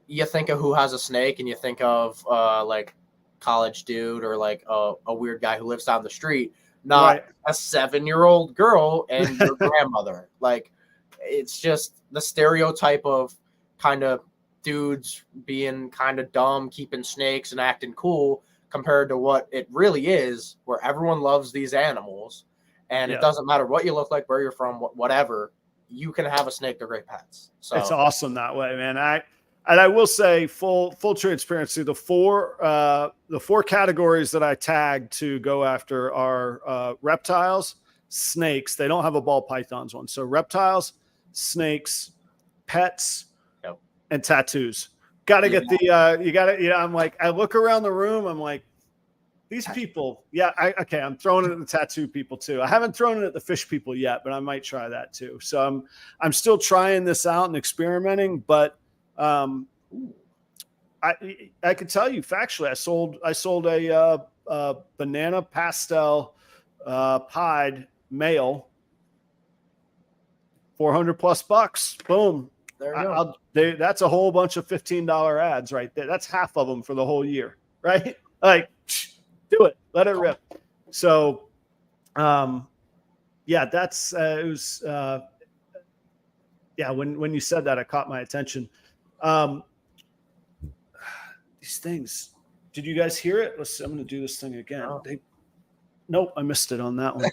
Speaker 2: you think of who has a snake and you think of like college dude or like a weird guy who lives down the street, not a 7-year-old girl and your grandmother. Like, it's just the stereotype of kind of dudes being kind of dumb, keeping snakes and acting cool compared to what it really is, where everyone loves these animals. And it doesn't matter what you look like, where you're from, whatever, you can have a snake. They're great pets. So
Speaker 1: it's awesome that way, man. I will say full transparency. The four categories that I tagged to go after are reptiles, snakes. They don't have a ball pythons one. So reptiles, snakes, pets, and tattoos. Got to get I'm like, I look around the room. I'm like, these people. Yeah. I'm throwing it at the tattoo people too. I haven't thrown it at the fish people yet, but I might try that too. So I'm still trying this out and experimenting, but I could tell you factually, I sold a banana pastel pied male, $400+. Boom. There you go. That's a whole bunch of $15 ads right there. That's half of them for the whole year, right? Like, do it, let it rip. So, that's it was. When you said that, it caught my attention. These things. Did you guys hear it? I'm going to do this thing again. Nope, I missed it on that one.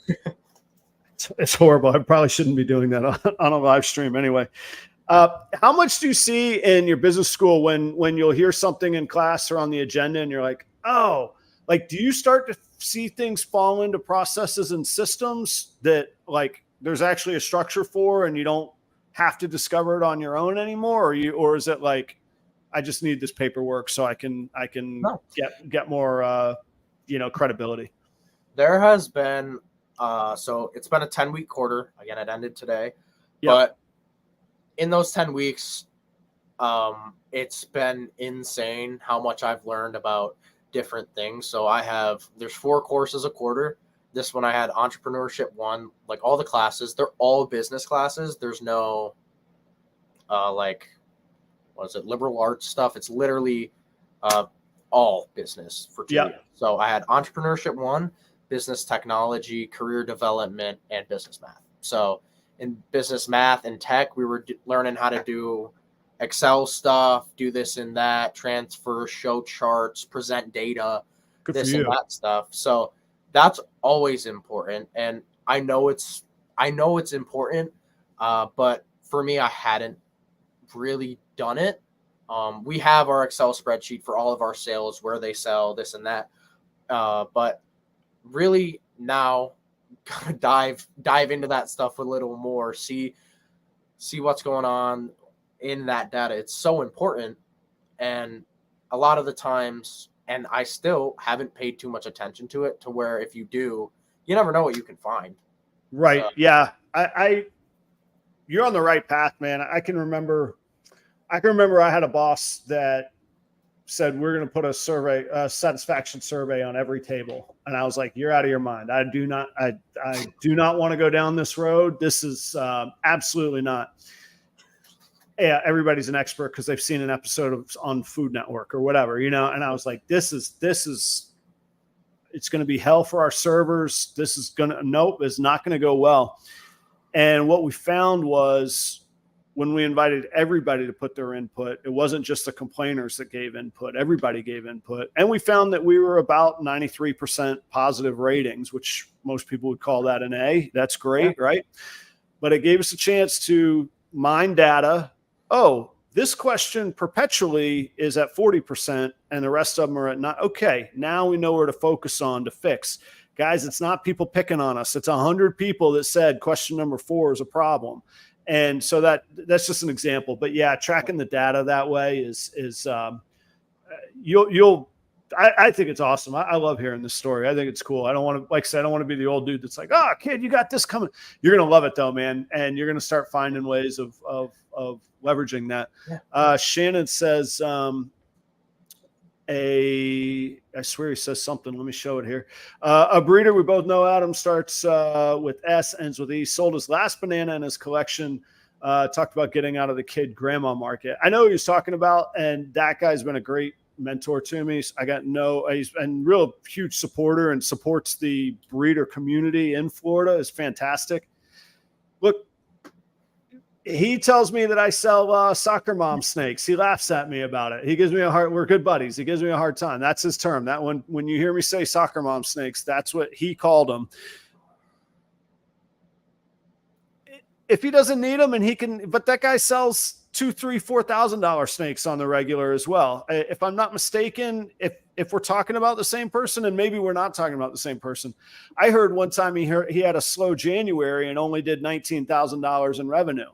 Speaker 1: It's horrible. I probably shouldn't be doing that on a live stream anyway. How much do you see in your business school when you'll hear something in class or on the agenda and you're like, oh, like, do you start to see things fall into processes and systems that like there's actually a structure for and you don't have to discover it on your own anymore? Or is it like, I just need this paperwork so I can get more, credibility?
Speaker 2: There has been, so it's been a 10-week quarter. Again, it ended today.
Speaker 1: Yep.
Speaker 2: But in those 10 weeks, it's been insane how much I've learned about different things. So there's 4 courses a quarter. This one I had Entrepreneurship 1, like all the classes, they're all business classes. There's no, liberal arts stuff. It's literally all business for 2 years. So I had Entrepreneurship 1, Business Technology, Career Development, and Business Math. So in business math and tech, we were learning how to do Excel stuff, do this and that, transfer, show charts, present data, and that stuff. So that's always important. And I know it's important, but for me, I hadn't really done it. We have our Excel spreadsheet for all of our sales, where they sell, this and that. But really now gotta dive into that stuff a little more, see what's going on in that data. It's so important. And a lot of the times, and I still haven't paid too much attention to it, to where if you do, you never know what you can find.
Speaker 1: Right. So. Yeah. You're on the right path, man. I can remember I had a boss that said, we're going to put a satisfaction survey on every table. And I was like, you're out of your mind. I do not want to go down this road. This is absolutely not. Yeah. Everybody's an expert because they've seen an episode on Food Network or whatever, And I was like, it's going to be hell for our servers. It's not going to go well. And what we found was, when we invited everybody to put their input, it wasn't just the complainers that gave input. Everybody gave input. And we found that we were about 93% positive ratings, which most people would call that an A. That's great, right? But it gave us a chance to mine data. Oh, this question perpetually is at 40% and the rest of them are at not. Okay, now we know where to focus on to fix. Guys, it's not people picking on us. It's 100 people that said question number 4 is a problem. And so that's just an example, but yeah, tracking the data that way is I think it's awesome. I love hearing this story. I think it's cool. I don't want to, like I said, I don't want to be the old dude that's like, oh kid, you got this coming. You're going to love it though, man. And you're going to start finding ways of leveraging that. Yeah. Shannon says, I swear he says something. Let me show it here. A breeder we both know, Adam, starts with S, ends with E. Sold his last banana in his collection. Talked about getting out of the kid grandma market. I know who he's talking about, and that guy's been a great mentor to me. He's been real huge supporter and supports the breeder community in Florida. Is fantastic. Look, he tells me that I sell soccer mom snakes. He laughs at me about it. He gives me a hard. We're good buddies. He gives me a hard time. That's his term. That when you hear me say soccer mom snakes, that's what he called them. If he doesn't need them, and he can, but that guy sells $2,000, $3,000, $4,000 snakes on the regular as well. If I'm not mistaken, if we're talking about the same person, and maybe we're not talking about the same person, I heard one time he had a slow January and only did $19,000 in revenue.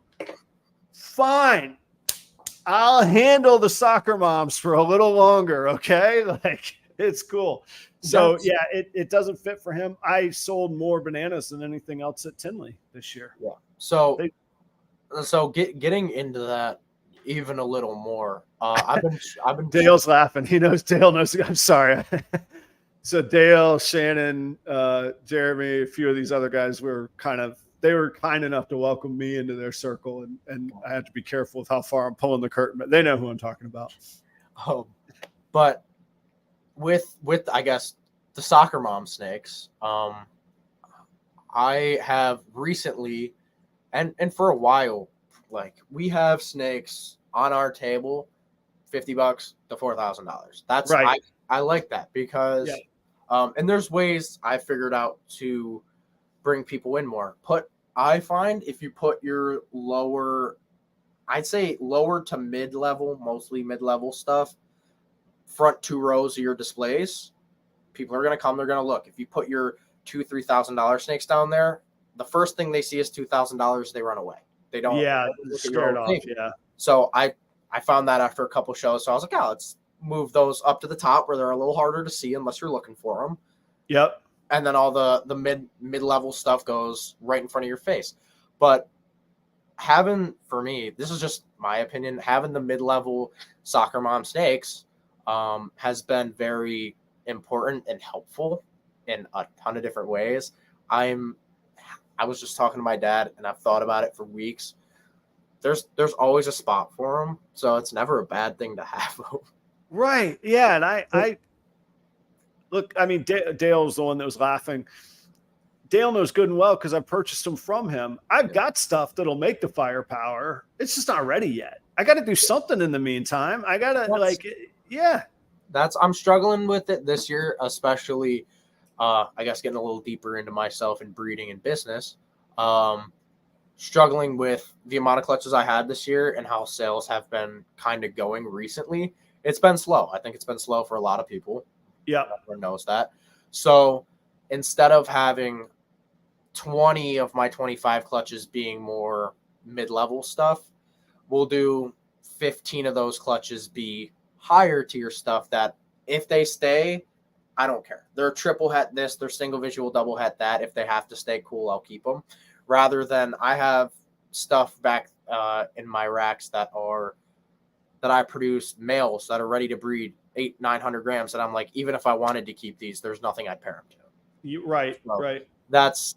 Speaker 1: Fine, I'll handle the soccer moms for a little longer. Okay. Like, it's cool. So yeah, it doesn't fit for him. I sold more bananas than anything else at Tinley this year.
Speaker 2: Yeah. So getting into that even a little more, I've been
Speaker 1: Dale's laughing. Dale knows. I'm sorry. So Dale, Shannon, Jeremy, a few of these other guys they were kind enough to welcome me into their circle, and I had to be careful with how far I'm pulling the curtain, but they know who I'm talking about.
Speaker 2: But with I guess the soccer mom snakes, I have recently, and for a while, like, we have snakes on our table, $50 to $4,000. That's right. I like that because, and there's ways I figured out to bring people in more. I find if you put your I'd say lower to mid-level, mostly mid-level stuff, front 2 rows of your displays, people are going to come, they're going to look. If you put your $2,000-$3,000 snakes down there, the first thing they see is $2,000, they run away. They don't.
Speaker 1: Yeah, scared off. Yeah.
Speaker 2: So I found that after a couple shows. So I was like, let's move those up to the top where they're a little harder to see unless you're looking for them.
Speaker 1: Yep.
Speaker 2: and then all the mid-level stuff goes right in front of your face. But for me, this is just my opinion, having the mid-level Soccer Mom snakes has been very important and helpful in a ton of different ways. I was just talking to my dad, and I've thought about it for weeks. There's always a spot for them, so it's never a bad thing to have them.
Speaker 1: Right. Yeah. And I look, I mean, Dale's the one that was laughing. Dale knows good and well because I purchased them from him. I've got stuff that'll make the firepower. It's just not ready yet. I got to do something in the meantime. I got to yeah.
Speaker 2: I'm struggling with it this year, especially, I guess getting a little deeper into myself in breeding and business. Struggling with the amount of clutches I had this year and how sales have been kind of going recently. It's been slow. I think it's been slow for a lot of people.
Speaker 1: Yeah.
Speaker 2: Everyone knows that. So instead of having 20 of my 25 clutches being more mid-level stuff, we'll do 15 of those clutches be higher tier stuff that if they stay, I don't care. They're triple het this, they're single visual, double het that. If they have to stay cool, I'll keep them. Rather than I have stuff back in my racks that I produce males that are ready to breed 800-900 grams. And I'm like, even if I wanted to keep these, there's nothing I'd pair them to.
Speaker 1: Right.
Speaker 2: That's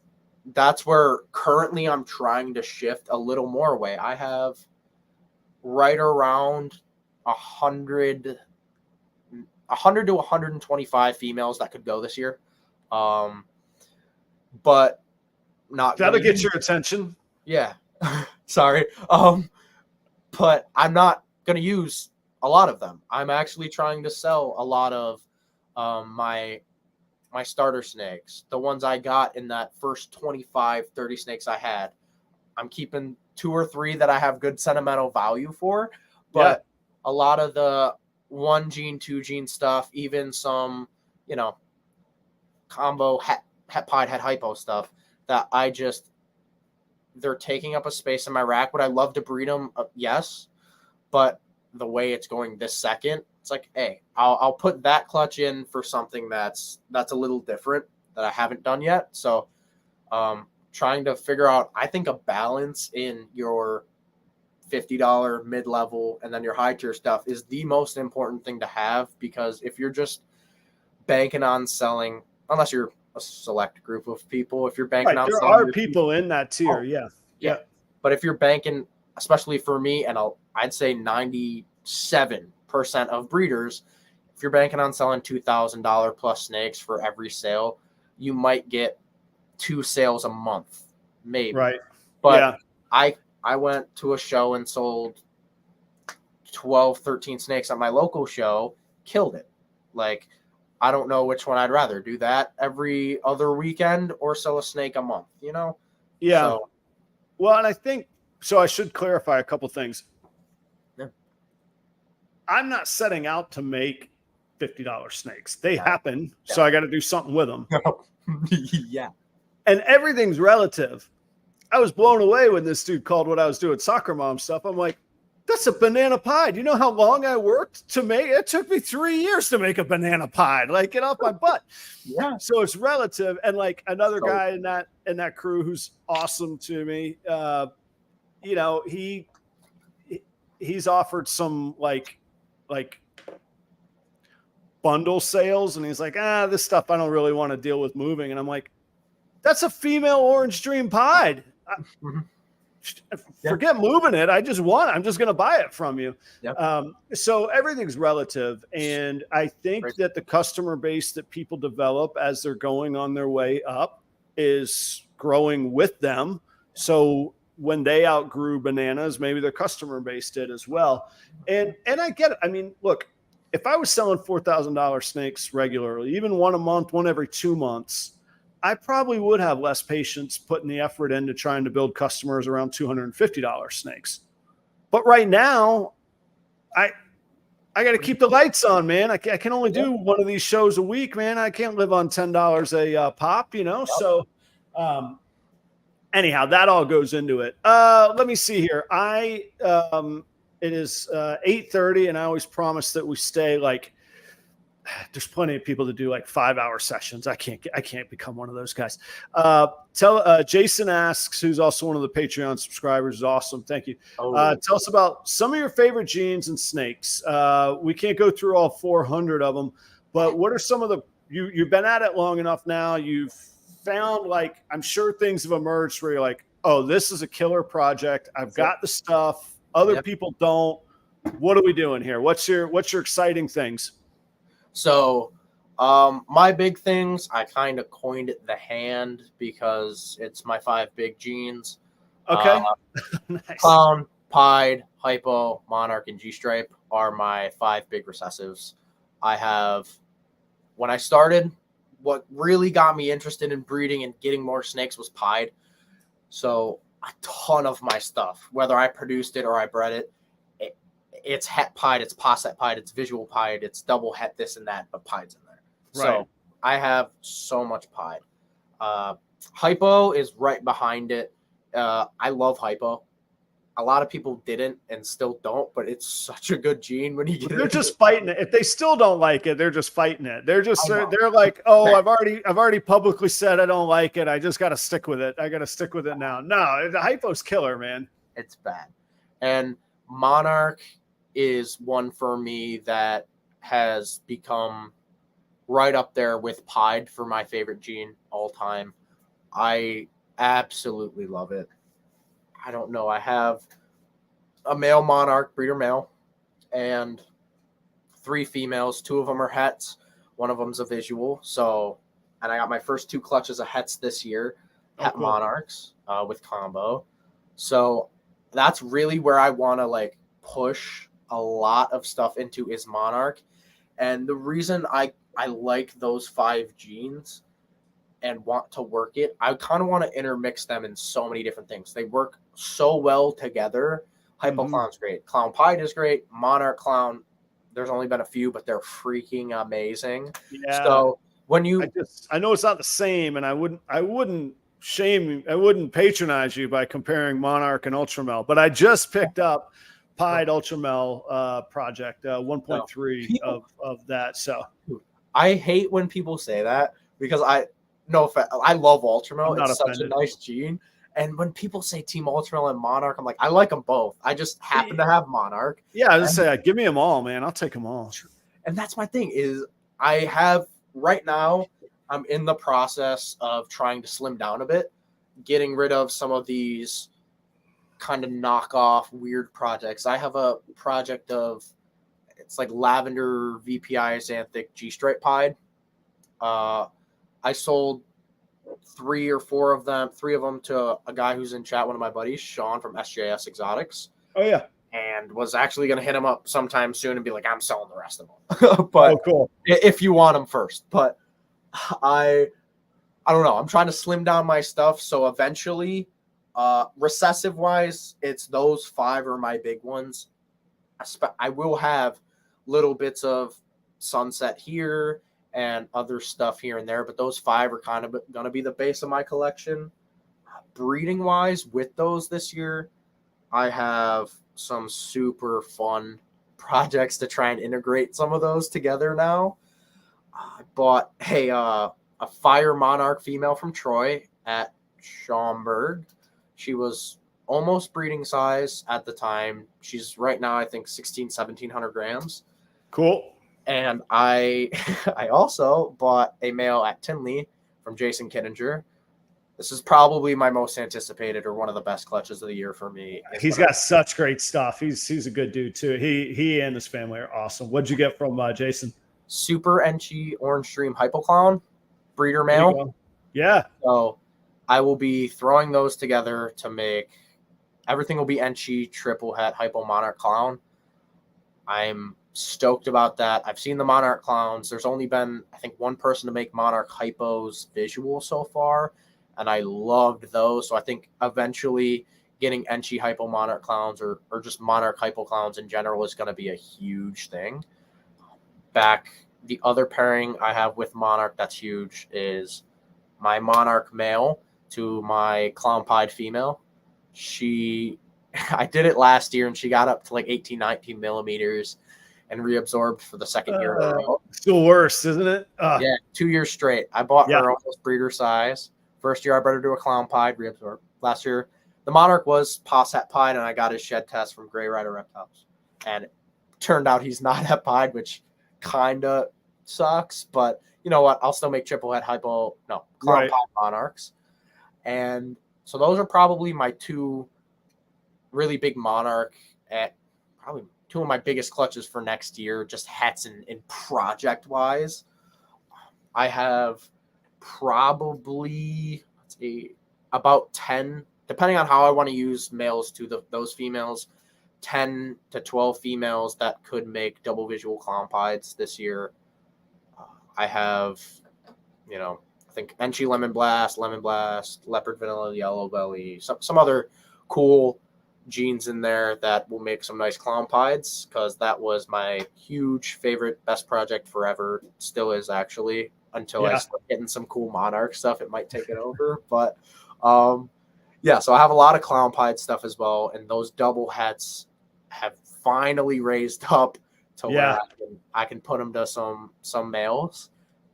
Speaker 2: where currently I'm trying to shift a little more away. I have right around 100 to 125 females that could go this year. But not
Speaker 1: that'll get your attention.
Speaker 2: Yeah. Sorry. But I'm not going to use a lot of them. I'm actually trying to sell a lot of my starter snakes, the ones I got in that first 25, 30 snakes I had. I'm keeping 2 or 3 that I have good sentimental value for, but a lot of the 1 gene, 2 gene stuff, even some, combo het pied, het hypo stuff that they're taking up a space in my rack. Would I love to breed them? Yes. But the way it's going this second, it's like, hey, I'll put that clutch in for something that's a little different that I haven't done yet. So trying to figure out, I think, a balance in your $50 mid-level and then your high tier stuff is the most important thing to have, because if you're just banking on selling, unless you're a select group of people, if you're banking on
Speaker 1: there
Speaker 2: selling,
Speaker 1: are people in that tier. Yeah.
Speaker 2: But if you're banking, especially for me, and I'd say 97% of breeders, if you're banking on selling $2,000 plus snakes for every sale, you might get 2 sales a month, maybe.
Speaker 1: Right.
Speaker 2: But I went to a show and sold 12, 13 snakes at my local show, killed it. Like, I don't know which one I'd rather do, that every other weekend or sell a snake a month, Yeah. So,
Speaker 1: well, and I think, so I should clarify a couple things.
Speaker 2: Yeah.
Speaker 1: I'm not setting out to make $50 snakes. They happen. Yeah. So I got to do something with them.
Speaker 2: Yeah.
Speaker 1: And everything's relative. I was blown away when this dude called what I was doing Soccer Mom stuff. I'm like, that's a banana pie. Do you know how long I worked to make it? It took me 3 years to make a banana pie. Like, get off my butt. Yeah. So it's relative. And like another guy in that crew who's awesome to me, he's offered some like bundle sales, and he's like, this stuff I don't really want to deal with moving. And I'm like, that's a female orange dream pied. Forget moving it. I'm just going to buy it from you. Yep. So everything's relative. And I think that the customer base that people develop as they're going on their way up is growing with them. So when they outgrew bananas, maybe their customer base did as well. And I get it. I mean, look, if I was selling $4,000 snakes regularly, even one a month, one every 2 months, I probably would have less patience putting the effort into trying to build customers around $250 snakes. But right now, I got to keep the lights on, man. I can only do one of these shows a week, man. I can't live on $10 a pop, So anyhow, that all goes into it. Let me see here. It is 8:30, and I always promise that we stay like there's plenty of people that do like 5-hour sessions. I can't become one of those guys. Jason asks, who's also one of the Patreon subscribers, is awesome. Thank you. Tell us about some of your favorite jeans and snakes. We can't go through all 400 of them, but what are some of the, you've been at it long enough now. You've found, like, I'm sure things have emerged where you're like, oh, this is a killer project. I've got the stuff. Other people don't. What are we doing here? What's your exciting things?
Speaker 2: So my big things, I kind of coined it the hand because it's my 5 big genes.
Speaker 1: Okay. Nice.
Speaker 2: Clown, Pied, Hypo, Monarch, and G-Stripe are my 5 big recessives. I have, when I started, what really got me interested in breeding and getting more snakes was Pied. So a ton of my stuff, whether I produced it or I bred it, it's het Pied, it's posset Pied, it's visual Pied, it's double het this and that, but Pied's in there. Right. So I have so much Pied. Hypo is right behind it. I love Hypo. A lot of people didn't and still don't, but it's such a good gene when you get
Speaker 1: They're just fighting it. If they still don't like it, they're just fighting it. They're like, oh, I've already publicly said I don't like it. I just got to stick with it. I got to stick with it now. No, the Hypo's killer, man.
Speaker 2: It's bad. And Monarch is one for me that has become right up there with Pied for my favorite gene all time. I absolutely love it. I don't know. I have a male Monarch, breeder male, and 3 females. 2 of them are hets. One of them's a visual. So, and I got my first 2 clutches of hets this year, het cool. Monarchs with combo. So that's really where I want to like push a lot of stuff into is Monarch. And the reason I like those 5 genes and want to work it, I kind of want to intermix them in so many different things. They work so well together. Hypo Clown's great. Clown Pied is great. Monarch Clown, there's only been a few, but they're freaking amazing. Yeah. So when you,
Speaker 1: I know it's not the same, and I wouldn't patronize you by comparing Monarch and Ultramel, but I just picked up Pied Ultramel project 1.3 of that. So
Speaker 2: I hate when people say that because I love Ultramel. It's such a nice gene. And when people say Team Ultramel and Monarch, I'm like, I like them both. I just happen to have Monarch.
Speaker 1: Yeah, I just say, give me them all, man. I'll take them all.
Speaker 2: And that's my thing is I have right now, I'm in the process of trying to slim down a bit, getting rid of some of these kind of knockoff weird projects. I have a project of, it's like lavender VPI Xanthic G-Stripe Pied. I sold 3 or 4 of them, 3 of them to a guy who's in chat, one of my buddies, Sean from SJS Exotics.
Speaker 1: Oh, yeah.
Speaker 2: And was actually going to hit him up sometime soon and be like, I'm selling the rest of them. But
Speaker 1: cool.
Speaker 2: If you want them first. But I don't know. I'm trying to slim down my stuff. So eventually, recessive-wise, it's those 5 are my big ones. I will have little bits of sunset here and other stuff here and there, but those 5 are kind of going to be the base of my collection. Breeding wise with those this year, I have some super fun projects to try and integrate some of those together now. I bought a Fire Monarch female from Troy at Schaumburg. She was almost breeding size at the time. She's right now, I think 1,700 grams.
Speaker 1: Cool.
Speaker 2: And I also bought a male at Tinley from Jason Kittinger. This is probably my most anticipated or one of the best clutches of the year for me.
Speaker 1: He's got such great stuff. He's a good dude too. He and his family are awesome. What'd you get from Jason?
Speaker 2: Super Enchi Orange Dream Hypo Clown, breeder male.
Speaker 1: Yeah.
Speaker 2: So I will be throwing those together to make everything will be Enchi triple het Hypo Monarch Clown. I'm stoked about that. I've seen the Monarch Clowns. There's only been, I think, 1 person to make Monarch Hypos visual so far, and I loved those. So I think eventually getting Enchi Hypo Monarch Clowns or just Monarch Hypo Clowns in general is going to be a huge thing. The other pairing I have with Monarch that's huge is my Monarch male to my Clown Pied female. I did it last year, and she got up to like 18, 19 millimeters. and reabsorbed for the second year in a row.
Speaker 1: Still worse, isn't it?
Speaker 2: Yeah, 2 years straight. I bought
Speaker 1: Yeah.
Speaker 2: her almost breeder size. First year I bred her to a clown pied, reabsorbed. Last year, the Monarch was Posset pied, and I got his shed test from Gray Rider Reptiles. And it turned out he's not het pied, which kind of sucks. But you know what? I'll still make clown pied Monarchs. And so those are probably my 2 really big Monarch, at probably 2 of my biggest clutches for next year, just hets and project wise. I have probably about 10, depending on how I want to use males to those females, 10 to 12 females that could make double visual clown pieds this year. I have, I think Enchi Lemon Blast, Leopard Vanilla Yellow Belly, some other cool genes in there that will make some nice clown pieds, because that was my huge favorite, best project forever. Still is, actually, until I start getting some cool Monarch stuff. It might take it over. But so I have a lot of clown pied stuff as well. And those double hets have finally raised up to where I can put them to some males.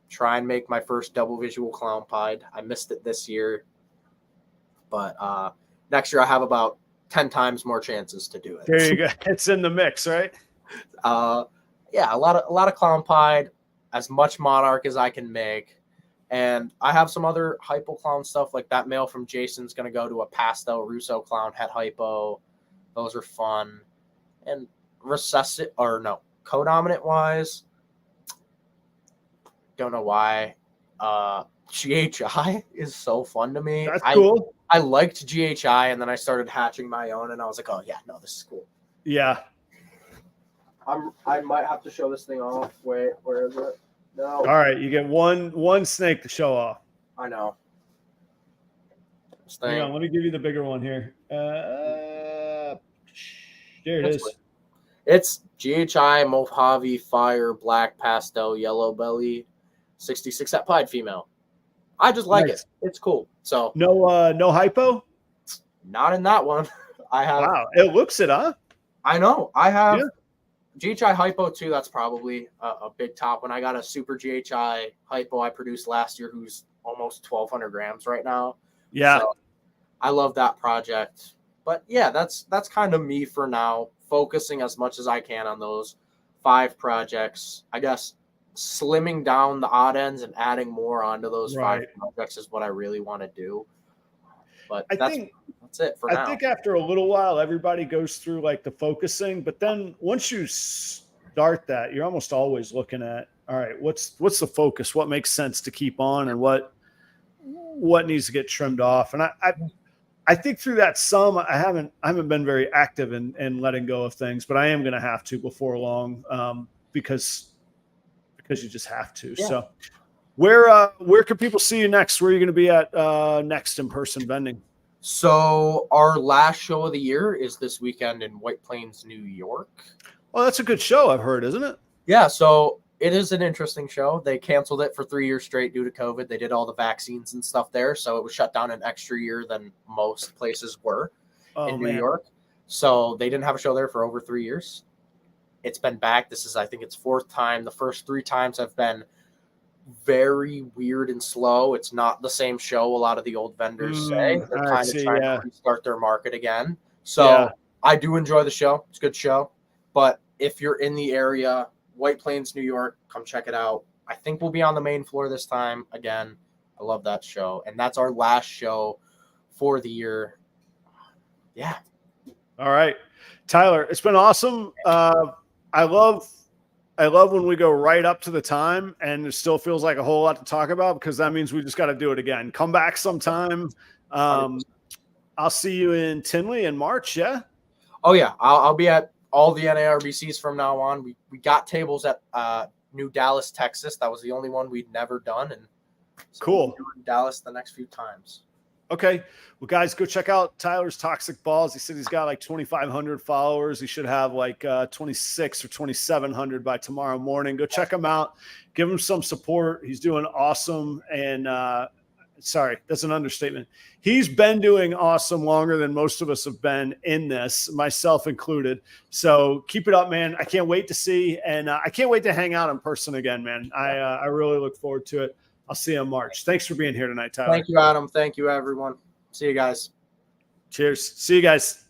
Speaker 2: Try and make my first double visual clown pied. I missed it this year, but next year I have about 10 times more chances to do it.
Speaker 1: There you go. It's in the mix, right?
Speaker 2: A lot of clown pied, as much Monarch as I can make. And I have some other hypo clown stuff, like that male from Jason's going to go to a pastel Russo clown het hypo. Those are fun. And codominant wise, don't know why. GHI is so fun to me.
Speaker 1: That's cool.
Speaker 2: I liked GHI, and then I started hatching my own, and I was like, oh yeah, no, this is cool.
Speaker 1: Yeah.
Speaker 2: I might have to show this thing off. Wait, where is it? No.
Speaker 1: All right, you get one snake to show off.
Speaker 2: I know.
Speaker 1: Hang on, let me give you the bigger one here. There it is.
Speaker 2: It's GHI Mojave Fire Black Pastel Yellow Belly 66 at pied female. I just like it. It's cool. So
Speaker 1: no hypo?
Speaker 2: Not in that one. I have.
Speaker 1: Wow, it looks it, huh?
Speaker 2: I know. I have GHI hypo too. That's probably a big top. When I got a super GHI hypo I produced last year, who's almost 1,200 grams right now.
Speaker 1: Yeah.
Speaker 2: So I love that project. But yeah, that's kind of me for now. Focusing as much as I can on those 5 projects. I guess slimming down the odd ends and adding more onto those 5 projects is what I really want to do. But that's it for now.
Speaker 1: I think after a little while, everybody goes through like the focusing, but then once you start that, you're almost always looking at, all right, what's the focus? What makes sense to keep on, and what needs to get trimmed off? And I think through that I haven't been very active in letting go of things, but I am going to have to before long, because you just have to. Yeah. So where can people see you next? Where are you going to be at next in person vending?
Speaker 2: So our last show of the year is this weekend in White Plains, New York.
Speaker 1: Oh, that's a good show, I've heard, isn't it?
Speaker 2: Yeah, so it is an interesting show. They canceled it for 3 years straight due to COVID. They did all the vaccines and stuff there, so it was shut down an extra year than most places were in New York. So they didn't have a show there for over 3 years. It's been back. This is, I think, its 4th time. The first 3 times have been very weird and slow. It's not the same show a lot of the old vendors say. They're kind of trying to restart their market again. So I do enjoy the show. It's a good show. But if you're in the area, White Plains, New York, come check it out. I think we'll be on the main floor this time. Again, I love that show. And that's our last show for the year. Yeah.
Speaker 1: All right. Tyler, it's been awesome. I love when we go right up to the time and it still feels like a whole lot to talk about, because that means we just got to do it again. Come back sometime. I'll see you in Tinley in March. Yeah.
Speaker 2: Oh yeah. I'll be at all the NARBCs from now on. We got tables at New Dallas, Texas. That was the only one we'd never done. And so
Speaker 1: cool.
Speaker 2: We'll do Dallas the next few times.
Speaker 1: Okay. Well, guys, go check out Tyler's Toxic Balls. He said he's got like 2,500 followers. He should have like 26 or 2,700 by tomorrow morning. Go check him out. Give him some support. He's doing awesome. And Sorry, that's an understatement. He's been doing awesome longer than most of us have been in this, myself included. So keep it up, man. I can't wait to see, and I can't wait to hang out in person again, man. I really look forward to it. I'll see you in March. Thanks for being here tonight, Tyler.
Speaker 2: Thank you, Adam. Thank you, everyone. See you guys.
Speaker 1: Cheers. See you guys.